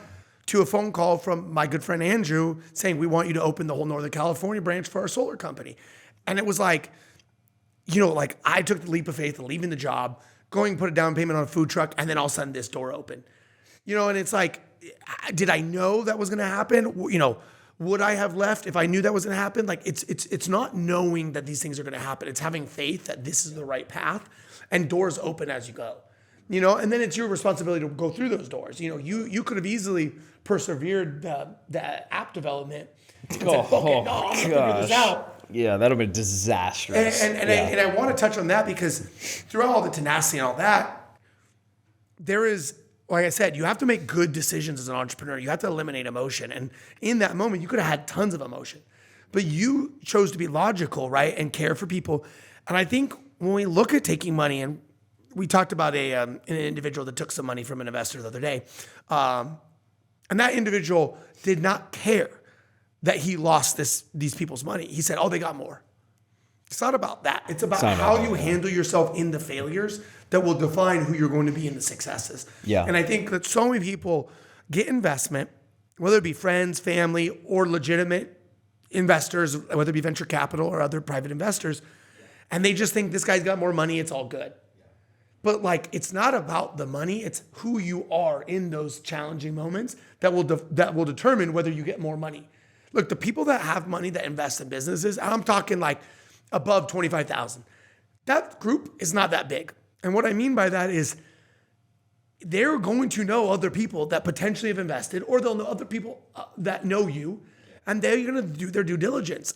to a phone call from my good friend Andrew saying, we want you to open the whole Northern California branch for our solar company. And it was I took the leap of faith of leaving the job, going put a down payment on a food truck, and then all of a sudden this door opened. And it's did I know that was going to happen? Would I have left if I knew that was going to happen? It's not knowing that these things are going to happen. It's having faith that this is the right path, and doors open as you go. And then it's your responsibility to go through those doors. You could have easily persevered the app development and said, I'm going to figure this out. Yeah, that would have been disastrous. And I want to touch on that because throughout all the tenacity and all that, there is, like I said, you have to make good decisions as an entrepreneur. You have to eliminate emotion. And in that moment, you could have had tons of emotion, but you chose to be logical, right? And care for people. And I think when we look at taking money, and we talked about an individual that took some money from an investor the other day, and that individual did not care that he lost these people's money. He said, oh, they got more. It's not about that. It's about how you handle yourself in the failures that will define who you're going to be in the successes. Yeah. And I think that so many people get investment, whether it be friends, family, or legitimate investors, whether it be venture capital or other private investors, and they just think this guy's got more money, it's all good. But like, it's not about the money. It's who you are in those challenging moments that will determine whether you get more money. Look, the people that have money that invest in businesses, I'm talking like above 25,000. That group is not that big. And what I mean by that is they're going to know other people that potentially have invested, or they'll know other people that know you, and they're going to do their due diligence.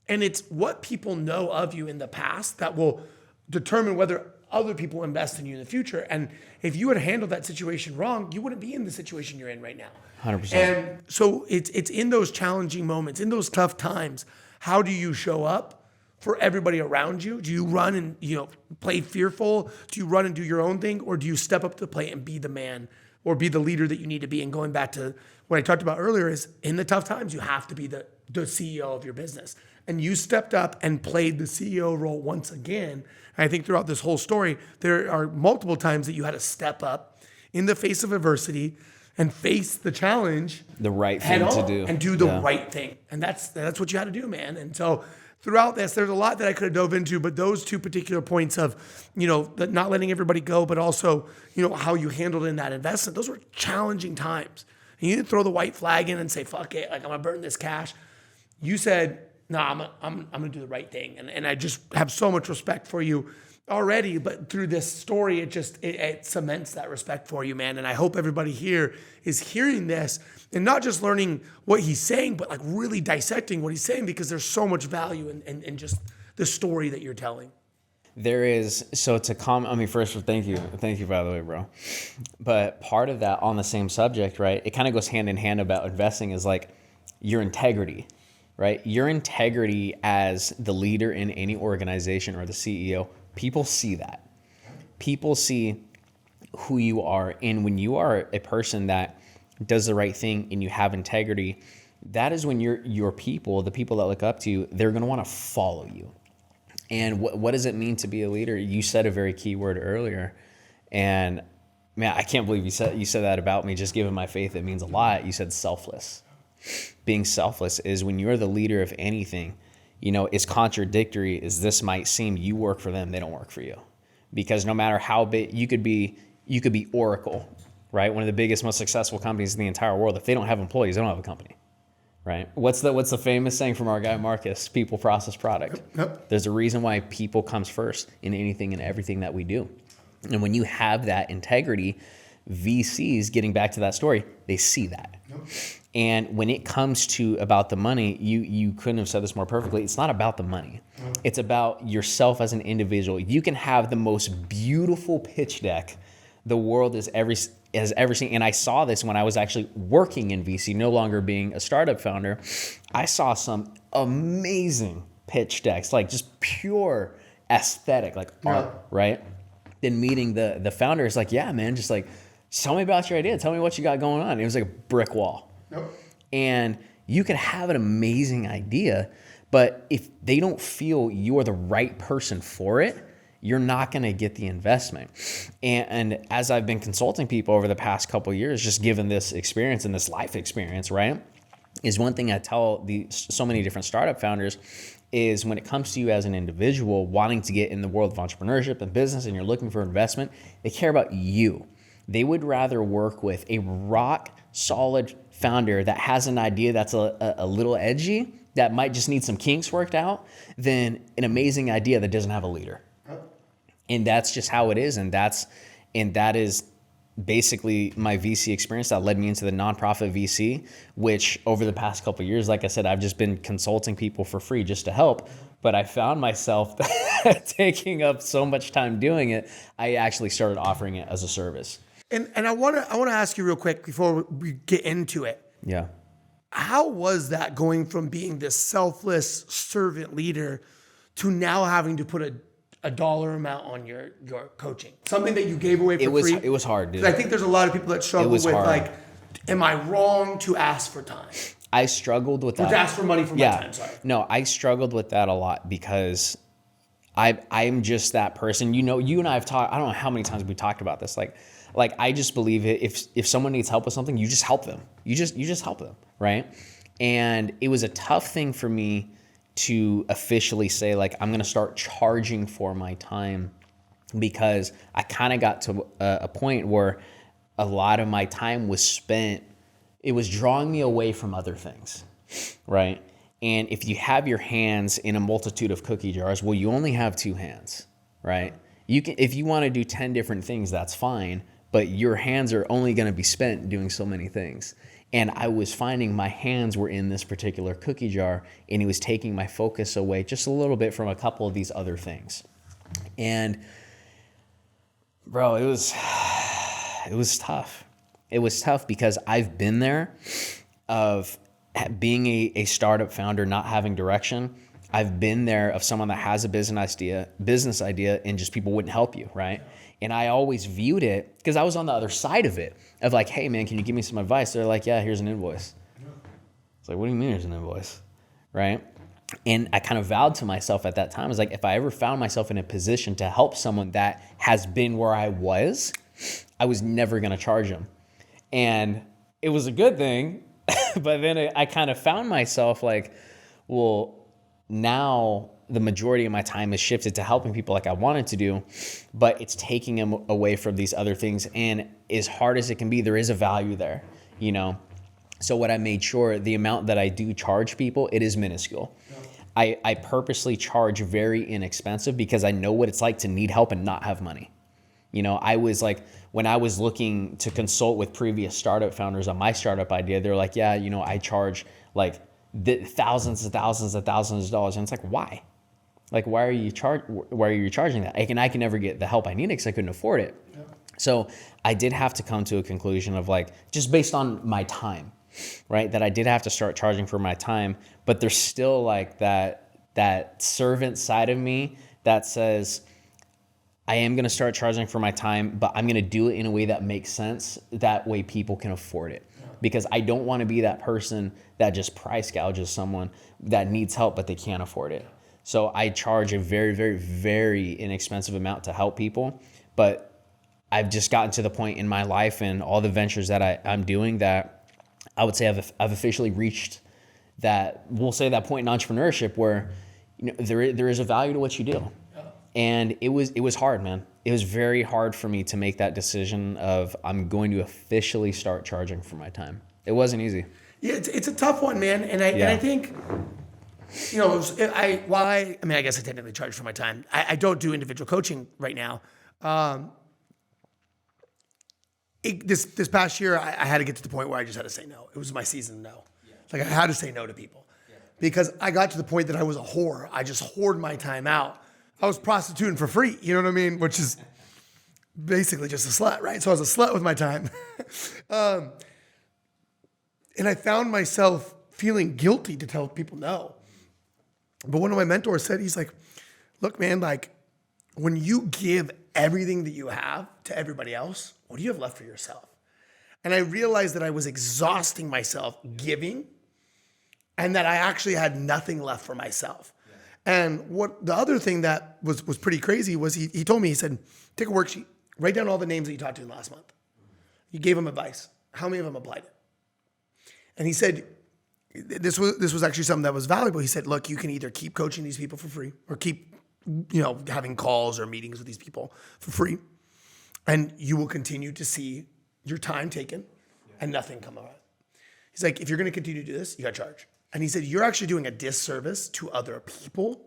And it's what people know of you in the past that will determine whether other people invest in you in the future. And if you had handled that situation wrong, you wouldn't be in the situation you're in right now. 100%. And so it's in those challenging moments, in those tough times, how do you show up for everybody around you? Do you run and play fearful? Do you run and do your own thing? Or do you step up to the plate and be the man or be the leader that you need to be? And going back to what I talked about earlier is in the tough times, you have to be the CEO of your business. And you stepped up and played the CEO role once again. And I think throughout this whole story, there are multiple times that you had to step up in the face of adversity and face the challenge, the right thing to do, and do the right thing. And that's what you had to do, man. And so throughout this, there's a lot that I could have dove into, but those two particular points of, not letting everybody go, but also, how you handled in that investment, those were challenging times. And you didn't throw the white flag in and say, fuck it, like I'm gonna burn this cash. You said, no, I'm gonna do the right thing. And I just have so much respect for you already, but through this story, it cements that respect for you, man. And I hope everybody here is hearing this and not just learning what he's saying, but like really dissecting what he's saying, because there's so much value in just the story that you're telling. There is, so to comment, first, thank you by the way, bro. But part of that on the same subject, right? It kind of goes hand in hand about investing is like your integrity, right? Your integrity as the leader in any organization or the CEO, people see that. People see who you are. And when you are a person that does the right thing and you have integrity, that is when your people, the people that look up to you, they're going to want to follow you. And what does it mean to be a leader? You said a very key word earlier. And man, I can't believe you said that about me. Just given my faith, it means a lot. You said selfless. Being selfless is when you're the leader of anything, as contradictory as this might seem, you work for them, they don't work for you. Because no matter how big, you could be Oracle, right? One of the biggest, most successful companies in the entire world. If they don't have employees, they don't have a company, right? What's the famous saying from our guy Marcus? People, process, product. Yep. There's a reason why people comes first in anything and everything that we do. And when you have that integrity, VCs, getting back to that story, they see that. Yep. And when it comes to about the money, you couldn't have said this more perfectly. It's not about the money. It's about yourself as an individual. You can have the most beautiful pitch deck the world has ever seen. And I saw this when I was actually working in VC, no longer being a startup founder. I saw some amazing pitch decks, like just pure aesthetic, like art, right? Then meeting the founder is like, yeah, man, just tell me about your idea. Tell me what you got going on. It was like a brick wall. Nope. And you can have an amazing idea, but if they don't feel you're the right person for it, you're not going to get the investment. And as I've been consulting people over the past couple of years, just given this experience and this life experience, right, is one thing I tell so many different startup founders is when it comes to you as an individual wanting to get in the world of entrepreneurship and business and you're looking for investment, they care about you. They would rather work with a rock solid founder that has an idea that's a little edgy, that might just need some kinks worked out, than an amazing idea that doesn't have a leader. And that's just how it is. And that is basically my VC experience that led me into the nonprofit VC, which over the past couple of years, like I said, I've just been consulting people for free just to help. But I found myself taking up so much time doing it, I actually started offering it as a service. And I want to ask you real quick before we get into it. Yeah. How was that going from being this selfless servant leader to now having to put a dollar amount on your coaching? Something that you gave away for free? It was hard, dude. I think there's a lot of people that struggle with hard. Like, am I wrong to ask for time? I struggled with that. Or to ask for money for my time, sorry. No, I struggled with that a lot because I'm just that person. You know, you and I have talked, I don't know how many times we talked about this. Like I just believe if someone needs help with something, you just help them. You just help them, right? And it was a tough thing for me to officially say, like, I'm going to start charging for my time, because I kind of got to a point where a lot of my time was spent, it was drawing me away from other things, right? And if you have your hands in a multitude of cookie jars, well, you only have 2 hands, right? You can, if you want to do 10 different things, that's fine, but your hands are only going to be spent doing so many things. And I was finding my hands were in this particular cookie jar, and it was taking my focus away just a little bit from a couple of these other things. And bro, it was tough. It was tough because I've been there of being a startup founder, not having direction. I've been there of someone that has a business idea and just people wouldn't help you, right? And I always viewed it, because I was on the other side of it, of like, hey man, can you give me some advice? They're like, yeah, here's an invoice. It's like, what do you mean here's an invoice, right? And I kind of vowed to myself at that time, I was like, if I ever found myself in a position to help someone that has been where I was never gonna charge them. And it was a good thing, but then I kind of found myself like, well, now the majority of my time is shifted to helping people like I wanted to do, but it's taking them away from these other things. And as hard as it can be, there is a value there, you know? So what I made sure, the amount that I do charge people, it is minuscule. I purposely charge very inexpensive because I know what it's like to need help and not have money. You know, I was like, when I was looking to consult with previous startup founders on my startup idea, they're like, yeah, you know, I charge like thousands and thousands and thousands of dollars. And it's like, why? Like, why are you charging that? I can never get the help I needed because I couldn't afford it. Yeah. So I did have to come to a conclusion of like, just based on my time, right? That I did have to start charging for my time, but there's still like that servant side of me that says, I am going to start charging for my time, but I'm going to do it in a way that makes sense. That way people can afford it. Because I don't want to be that person that just price gouges someone that needs help, but they can't afford it. So I charge a very, very, very inexpensive amount to help people. But I've just gotten to the point in my life and all the ventures that I'm doing that I would say I've officially reached that, we'll say that point in entrepreneurship where, you know, there is a value to what you do. And it was hard, man. It was very hard for me to make that decision of I'm going to officially start charging for my time. It wasn't easy. Yeah, it's a tough one, man. And I think, you know, I guess I technically charge for my time. I don't do individual coaching right now. This past year, I had to get to the point where I just had to say no. It was my season no. Yeah. Like I had to say no to people because I got to the point that I was a whore. I just hoard my time out. I was prostituting for free, you know what I mean? Which is basically just a slut, right? So I was a slut with my time. And I found myself feeling guilty to tell people no. But one of my mentors said, he's like, look, man, like when you give everything that you have to everybody else, what do you have left for yourself? And I realized that I was exhausting myself giving and that I actually had nothing left for myself. And what the other thing that was pretty crazy was he told me, he said, take a worksheet, write down all the names that you talked to in the last month. You gave them advice. How many of them applied it? And he said, this was actually something that was valuable. He said, look, you can either keep coaching these people for free or keep, you know, having calls or meetings with these people for free. And you will continue to see your time taken and nothing come of it. He's like, if you're going to continue to do this, you got to charge. And he said, you're actually doing a disservice to other people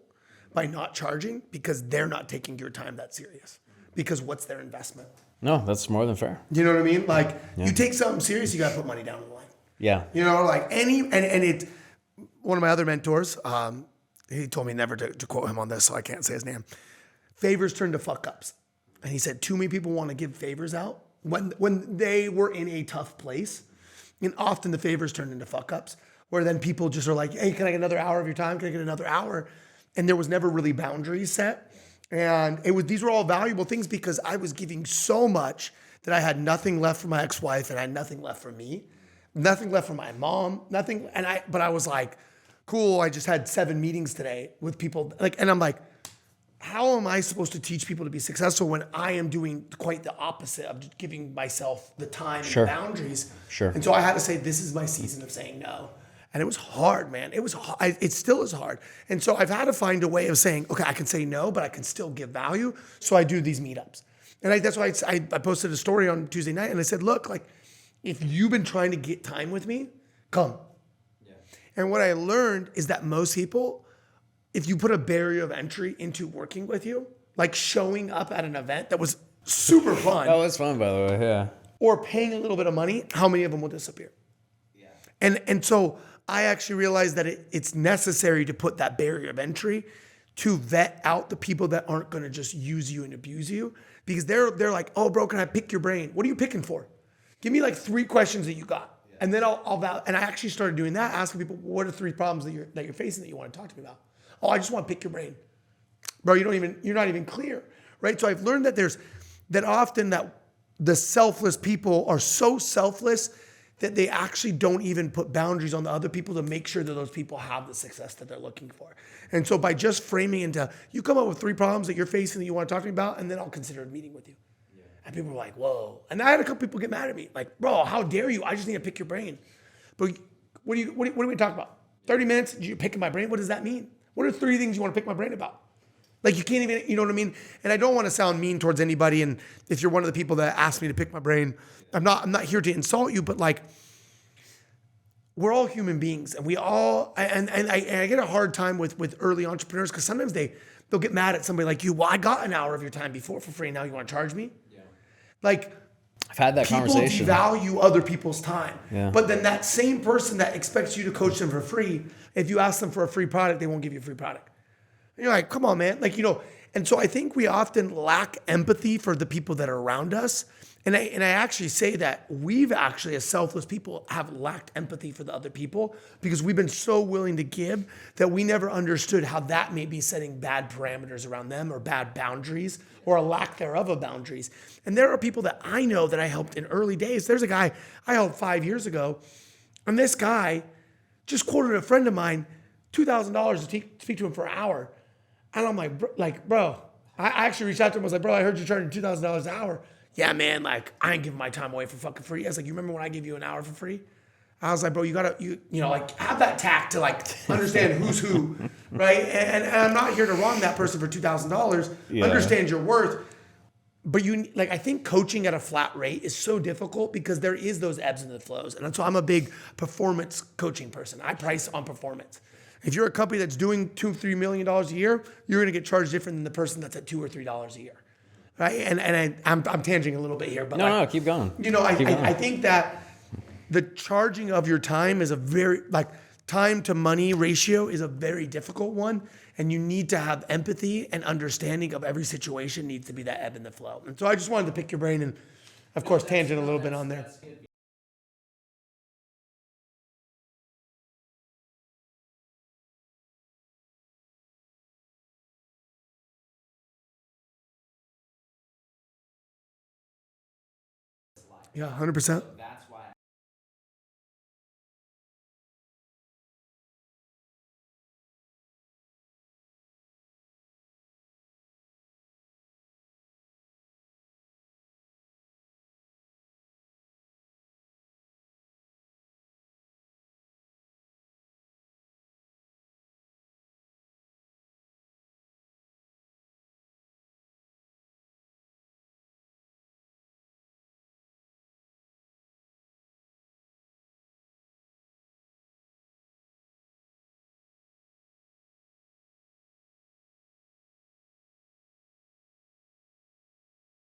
by not charging because they're not taking your time that serious. Because what's their investment? No, that's more than fair. You know what I mean? Like you take something serious, you got to put money down on the line. Yeah. You know, like and it. One of my other mentors, he told me never to quote him on this, so I can't say his name. Favors turn to fuck ups, and he said too many people want to give favors out when they were in a tough place, and often the favors turn into fuck ups, where then people just are like, hey, can I get another hour of your time? Can I get another hour? And there was never really boundaries set, and these were all valuable things because I was giving so much that I had nothing left for my ex-wife and I had nothing left for me. Nothing left for my mom, nothing. But I was like, cool, I just had 7 meetings today with people. And I'm like, how am I supposed to teach people to be successful when I am doing quite the opposite of just giving myself the time and the boundaries? Sure. And so I had to say, this is my season of saying no. And it was hard, man. It was hard. It still is hard. And so I've had to find a way of saying, okay, I can say no, but I can still give value. So I do these meetups. And that's why I posted a story on Tuesday night and I said, look, like, if you've been trying to get time with me, come. Yeah. And what I learned is that most people, if you put a barrier of entry into working with you, like showing up at an event that was super fun. That was fun, by the way, yeah. Or paying a little bit of money, how many of them will disappear? Yeah. And so I actually realized that it's necessary to put that barrier of entry to vet out the people that aren't going to just use you and abuse you. Because they're like, oh, bro, can I pick your brain? What are you picking for? Give me like 3 questions that you got. Yeah. And then and I actually started doing that, asking people, what are 3 problems that you're facing that you want to talk to me about? Oh, I just want to pick your brain. Bro, you're not even clear, right? So I've learned that often that the selfless people are so selfless that they actually don't even put boundaries on the other people to make sure that those people have the success that they're looking for. And so by just framing into, you come up with 3 problems that you're facing that you want to talk to me about, and then I'll consider a meeting with you. And people were like, whoa. And I had a couple people get mad at me. Like, bro, how dare you? I just need to pick your brain. But what do we talk about? 30 minutes, you're picking my brain? What does that mean? What are 3 things you want to pick my brain about? Like, you can't even, you know what I mean? And I don't want to sound mean towards anybody. And if you're one of the people that asked me to pick my brain, I'm not here to insult you, but like, we're all human beings. And we all, and I get a hard time with early entrepreneurs because sometimes they'll get mad at somebody like you. Well, I got an hour of your time before for free. Now you want to charge me? Like, I've had that conversation. People devalue other people's time. Yeah. But then that same person that expects you to coach them for free, if you ask them for a free product, they won't give you a free product. And you're like, come on, man. Like, and so I think we often lack empathy for the people that are around us. And I actually say that we've actually, as selfless people, have lacked empathy for the other people because we've been so willing to give that we never understood how that may be setting bad parameters around them or bad boundaries or a lack thereof of boundaries. And there are people that I know that I helped in early days. There's a guy I helped 5 years ago, and this guy just quoted a friend of mine $2,000 to speak to him for an hour. And I'm like, bro, I actually reached out to him. I was like, bro, I heard you're charging $2,000 an hour. Yeah, man, like, I ain't giving my time away for fucking free. I was like, you remember when I gave you an hour for free? I was like, bro, you gotta, like, have that tact to, like, understand who's who, right? And I'm not here to wrong that person for $2,000. Yeah. Understand your worth. But I think coaching at a flat rate is so difficult because there is those ebbs and the flows. And so I'm a big performance coaching person. I price on performance. If you're a company that's doing $2-3 million a year, you're gonna get charged different than the person that's at $2 or $3 a year. Right, and I'm tangenting a little bit here, but no, keep going. I think that the charging of your time is a very time to money ratio is a very difficult one, and you need to have empathy and understanding of every situation needs to be that ebb and the flow. And so I just wanted to pick your brain and, of course, tangent a little bit on there. Yeah, 100%. That's why.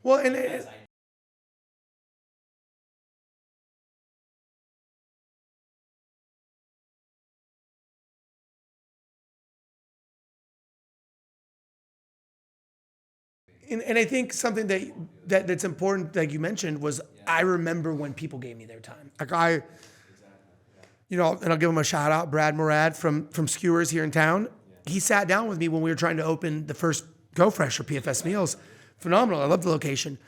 Well, and And I think something that's important, like you mentioned, was I remember when people gave me their time. Like and I'll give him a shout out, Brad Murad from Skewers here in town. He sat down with me when we were trying to open the first Go Fresh or PFS Meals. Phenomenal. I love the location.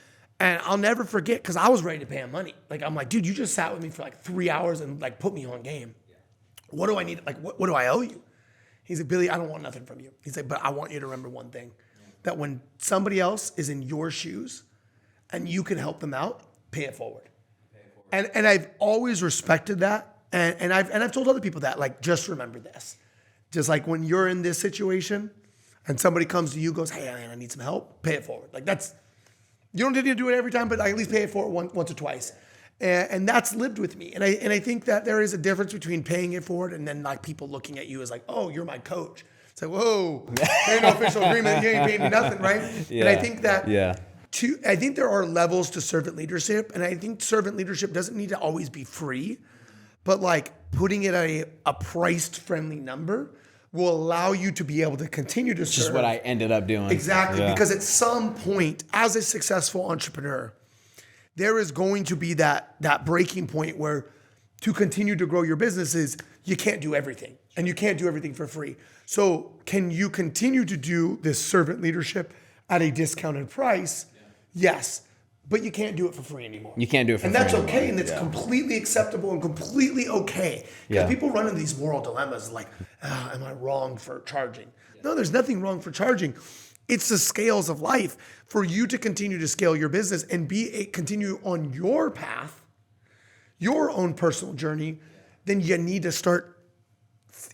And I'll never forget, because I was ready to pay him money. Like, I'm like, dude, you just sat with me for like 3 hours and like put me on game. What do I need? Like, what do I owe you? He's like, Billy, I don't want nothing from you. He's like, but I want you to remember one thing, that when somebody else is in your shoes and you can help them out, pay it forward. And I've always respected that. And I've told other people that, like, just remember this. Just like when you're in this situation and somebody comes to you, goes, hey, man, I need some help, pay it forward. Like, that's, you don't need to do it every time, but at least pay it forward once or twice. And that's lived with me. And I think that there is a difference between paying it forward and then like people looking at you as like, oh, you're my coach. It's like, whoa, there ain't no official agreement. You ain't paying me nothing, right? Yeah. And I think that I think there are levels to servant leadership. And I think servant leadership doesn't need to always be free, but like putting it at a priced friendly number will allow you to be able to continue to serve. Just what I ended up doing. Exactly. Yeah. Because at some point, as a successful entrepreneur, there is going to be that breaking point where to continue to grow your businesses, you can't do everything. And you can't do everything for free. So can you continue to do this servant leadership at a discounted price? Yes. But you can't do it for free anymore. You can't do it for free. And that's anymore. okay. And it's completely acceptable and completely okay. Because people run into these moral dilemmas like, am I wrong for charging? No, there's nothing wrong for charging. It's the scales of life. For you to continue to scale your business and continue on your path, your own personal journey, then you need to start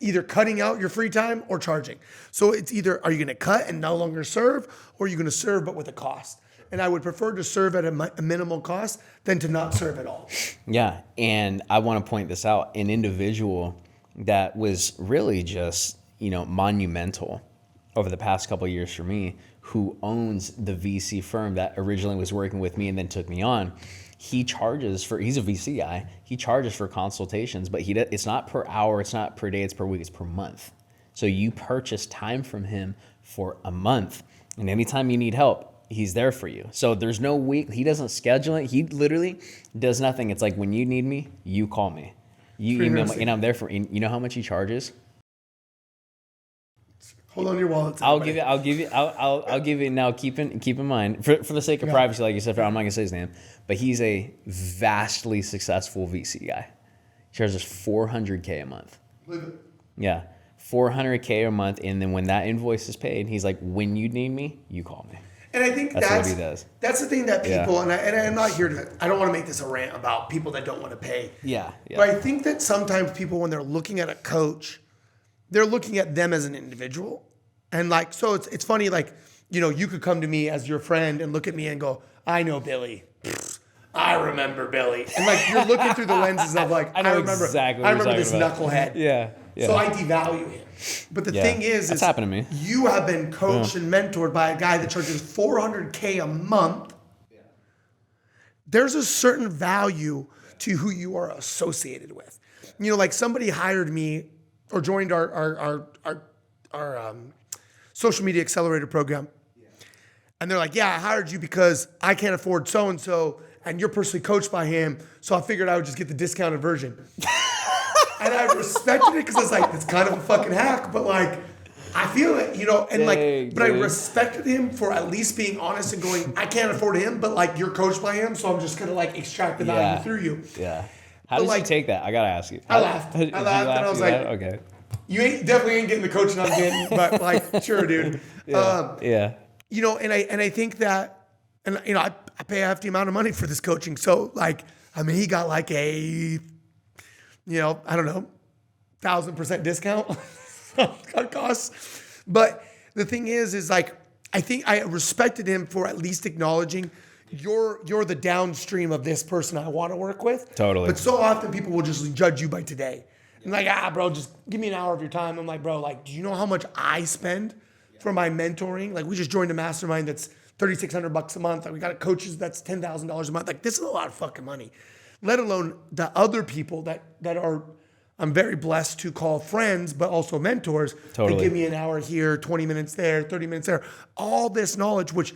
either cutting out your free time or charging. So it's either, are you going to cut and no longer serve, or are you going to serve but with a cost? And I would prefer to serve at a minimal cost than to not serve at all. Yeah. And I want to point this out. An individual that was really just, monumental over the past couple of years for me, who owns the VC firm that originally was working with me and then took me on. He's a VC guy. He charges for consultations, but it's not per hour, it's not per day, it's per week, it's per month. So you purchase time from him for a month. And anytime you need help, he's there for you. So there's no week. He doesn't schedule it. He literally does nothing. It's like when you need me, you call me. You email me, and I'm there for you. You know how much he charges? Hold on to your wallet. I'll give you now. Keep in mind for the sake of privacy, like you said. I'm not gonna say his name, but he's a vastly successful VC guy. He charges $400K a month. Yeah, $400K a month, and then when that invoice is paid, he's like, "When you need me, you call me." And I think that's what he does. That's the thing that people, and I'm not here to, I don't want to make this a rant about people that don't want to pay. Yeah. But I think that sometimes people, when they're looking at a coach, they're looking at them as an individual. And like, so it's funny, like, you could come to me as your friend and look at me and go, I know Billy. I remember Billy. And like, you're looking through the lenses of like, I remember this knucklehead. Yeah. So I devalue him. But the thing is that's happened to me. You have been coached and mentored by a guy that charges $400K a month. There's a certain value to who you are associated with. Like somebody hired me or joined our social media accelerator program. And they're like, I hired you because I can't afford so-and-so and you're personally coached by him. So I figured I would just get the discounted version. And I respected it because I was like, it's kind of a fucking hack, but like, I feel it, and I respected him for at least being honest and going, I can't afford him, but like, you're coached by him, so I'm just gonna like extract the value through you. Yeah. How did you take that? I gotta ask you. I laughed. And I was like, okay. You definitely ain't getting the coaching I'm getting, but like, sure, dude. And I think that, and I pay a hefty amount of money for this coaching, so like, he got like a, I don't know, 1,000% discount on costs. But the thing is like, I think I respected him for at least acknowledging you're the downstream of this person I want to work with. Totally. But so often people will just judge you by today. And like, bro, just give me an hour of your time. I'm like, bro, like, do you know how much I spend for my mentoring? Like, we just joined a mastermind that's $3,600 a month. Like, we got coaches that's $10,000 a month. Like, this is a lot of fucking money. Let alone the other people that are, I'm very blessed to call friends, but also mentors. Totally. They give me an hour here, 20 minutes there, 30 minutes there. All this knowledge, which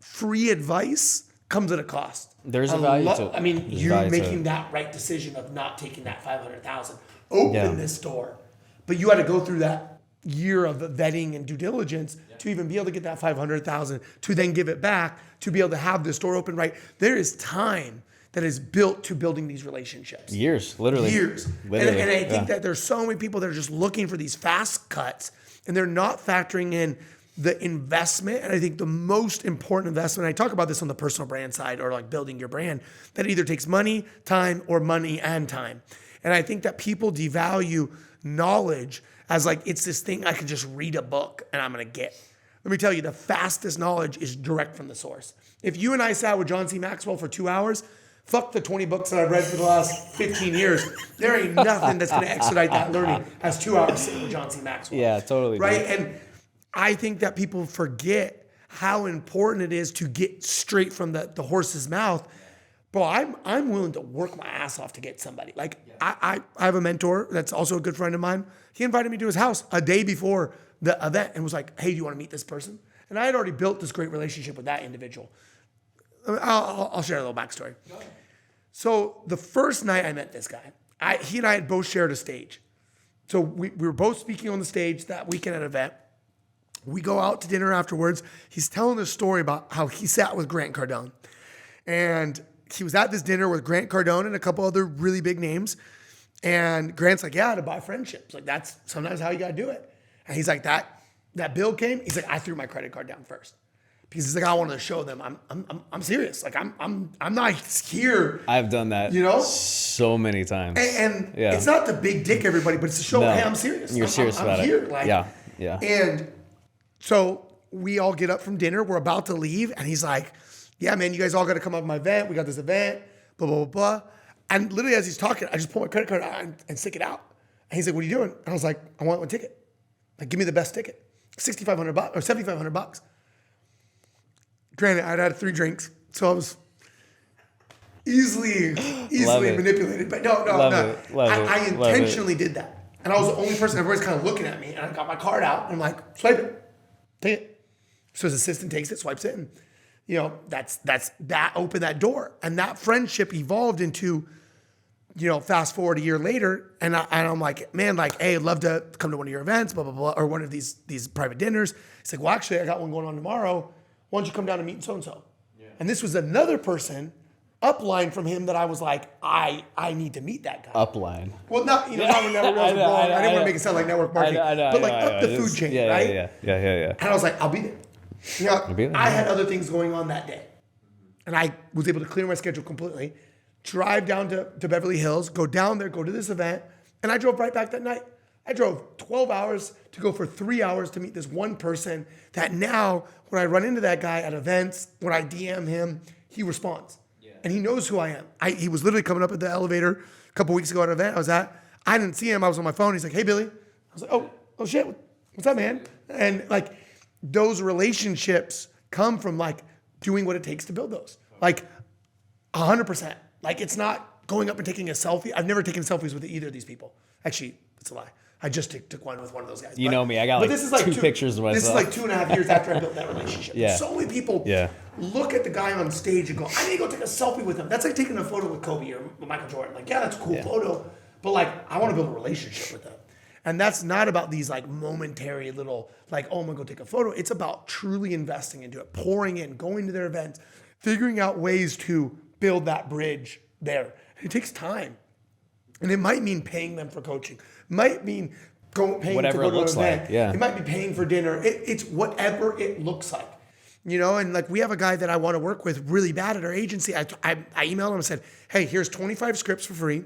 free advice comes at a cost. There's a value to it. I mean, There's you value to making it. that right decision of not taking that 500,000 opened this door, but you had to go through that year of vetting and due diligence to even be able to get that 500,000 to then give it back to be able to have this door open. Right, there is time that is built to building these relationships. Years, literally. Years. Literally, And I think that there's so many people that are just looking for these fast cuts and they're not factoring in the investment. And I think the most important investment, I talk about this on the personal brand side or like building your brand, that either takes money, time, or money and time. And I think that people devalue knowledge as like, it's this thing I can just read a book and I'm going to get. Let me tell you, the fastest knowledge is direct from the source. If you and I sat with John C. Maxwell for 2 hours, fuck the 20 books that I've read for the last 15 years. There ain't nothing that's going to expedite that learning as 2 hours sitting with John C. Maxwell. Yeah, totally. Right? Dude. And I think that people forget how important it is to get straight from the horse's mouth. Bro, I'm willing to work my ass off to get somebody. Like, I have a mentor that's also a good friend of mine. He invited me to his house a day before the event and was like, hey, do you want to meet this person? And I had already built this great relationship with that individual. I'll share a little backstory. So the first night I met this guy, he and I had both shared a stage. So we were both speaking on the stage that weekend at an event. We go out to dinner afterwards. He's telling this story about how he sat with Grant Cardone. And he was at this dinner with Grant Cardone and a couple other really big names. And Grant's like, yeah, to buy friendships. Like, that's sometimes how you got to do it. And he's like, that bill came. He's like, I threw my credit card down first. Because he's like, I wanted to show them I'm serious. Like, I'm not here. I've done that, you know, so many times. And it's not to big dick everybody, but it's to show, hey, I'm serious. You're serious about I'm it. here. Like, yeah. And so we all get up from dinner. We're about to leave, and he's like, yeah, man, you guys all got to come up to my event. We got this event, blah, blah, blah, blah. And literally as he's talking, I just pull my credit card out and stick it out. And he's like, what are you doing? And I was like, I want one ticket. Like, give me the best ticket. $6,500 or $7,500. Granted, I'd had 3 drinks, so I was easily manipulated. But no. I intentionally did that. And I was the only person, everybody's kind of looking at me, and I got my card out, and I'm like, swipe it, take it. So his assistant takes it, swipes it, and you know, that opened that door. And that friendship evolved into, you know, fast forward a year later, and I'm like, man, like, hey, I'd love to come to one of your events, blah, blah, blah, or one of these private dinners. He's like, well, actually, I got one going on tomorrow. Why don't you come down and meet so-and-so? Yeah. And this was another person upline from him that I was like, I need to meet that guy. Upline. Well, not, you know, not when network was wrong. I didn't want to make it sound like network marketing. But like up the food chain, right? Yeah. And I was like, I'll be there. You know, I had other things going on that day. And I was able to clear my schedule completely, drive down to Beverly Hills, go down there, go to this event, and I drove right back that night. I drove 12 hours to go for 3 hours to meet this one person that now, when I run into that guy at events, when I DM him, he responds. Yeah. And he knows who I am. He was literally coming up at the elevator a couple weeks ago at an event I was at. I didn't see him. I was on my phone. He's like, hey, Billy. I was like, oh shit. What's up, man? And like, those relationships come from like doing what it takes to build those. Like 100%. Like, it's not going up and taking a selfie. I've never taken selfies with either of these people. Actually, it's a lie. I just took one with one of those guys. You know me. I got like two pictures of myself. This is like 2.5 years after I built that relationship. Yeah. So many people look at the guy on stage and go, I need to go take a selfie with him. That's like taking a photo with Kobe or Michael Jordan. Like, yeah, that's a cool photo. But like, I want to build a relationship with them. And that's not about these like momentary little, like, oh, I'm going to go take a photo. It's about truly investing into it, pouring in, going to their events, figuring out ways to build that bridge there. It takes time. And it might mean paying them for coaching. Might mean paying whatever to it go looks to an event. like. Yeah. It might be paying for dinner. It's whatever it looks like. You know, and like we have a guy that I want to work with really bad at our agency. I emailed him and said, hey, here's 25 scripts for free.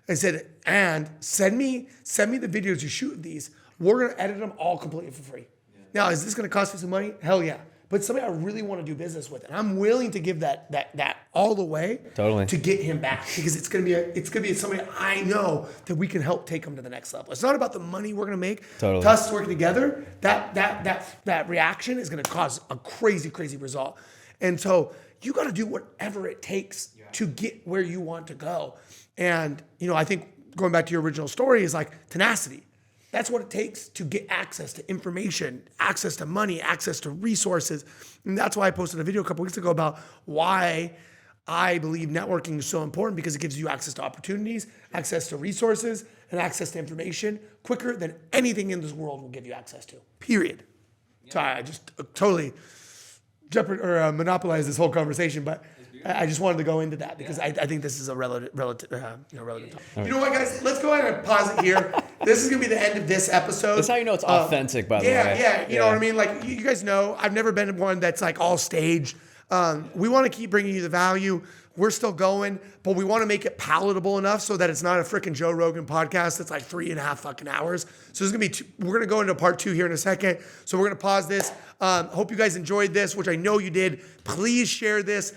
I said, and send me the videos you shoot of these. We're going to edit them all completely for free. Yeah. Now, is this going to cost me some money? Hell yeah. But somebody I really want to do business with, and I'm willing to give that all the way to get him back, because it's gonna be somebody I know that we can help take him to the next level. It's not about the money we're gonna make. Totally. Us working together, that reaction is gonna cause a crazy result. And so you got to do whatever it takes to get where you want to go. And you know, I think going back to your original story is like tenacity. That's what it takes to get access to information, access to money, access to resources. And that's why I posted a video a couple weeks ago about why I believe networking is so important, because it gives you access to opportunities, access to resources, and access to information quicker than anything in this world will give you access to, period. Yeah. So I just totally monopolized this whole conversation, but I just wanted to go into that because I think this is a relevant topic. You know what, guys? Let's go ahead and pause it here. This is going to be the end of this episode. That's how you know it's authentic, by the way. Yeah. You know what I mean? Like, you guys know, I've never been one that's like all staged. We want to keep bringing you the value. We're still going, but we want to make it palatable enough so that it's not a freaking Joe Rogan podcast that's like 3.5 fucking hours. So there's going to be, we're going to go into part 2 here in a second. So we're going to pause this. Hope you guys enjoyed this, which I know you did. Please share this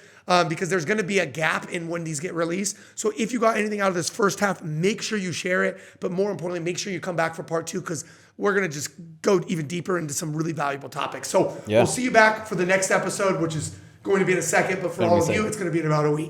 because there's going to be a gap in when these get released. So if you got anything out of this first half, make sure you share it. But more importantly, make sure you come back for part 2 because we're going to just go even deeper into some really valuable topics. So we'll see you back for the next episode, which is going to be in a second, but for all of you, it's going to be in about a week.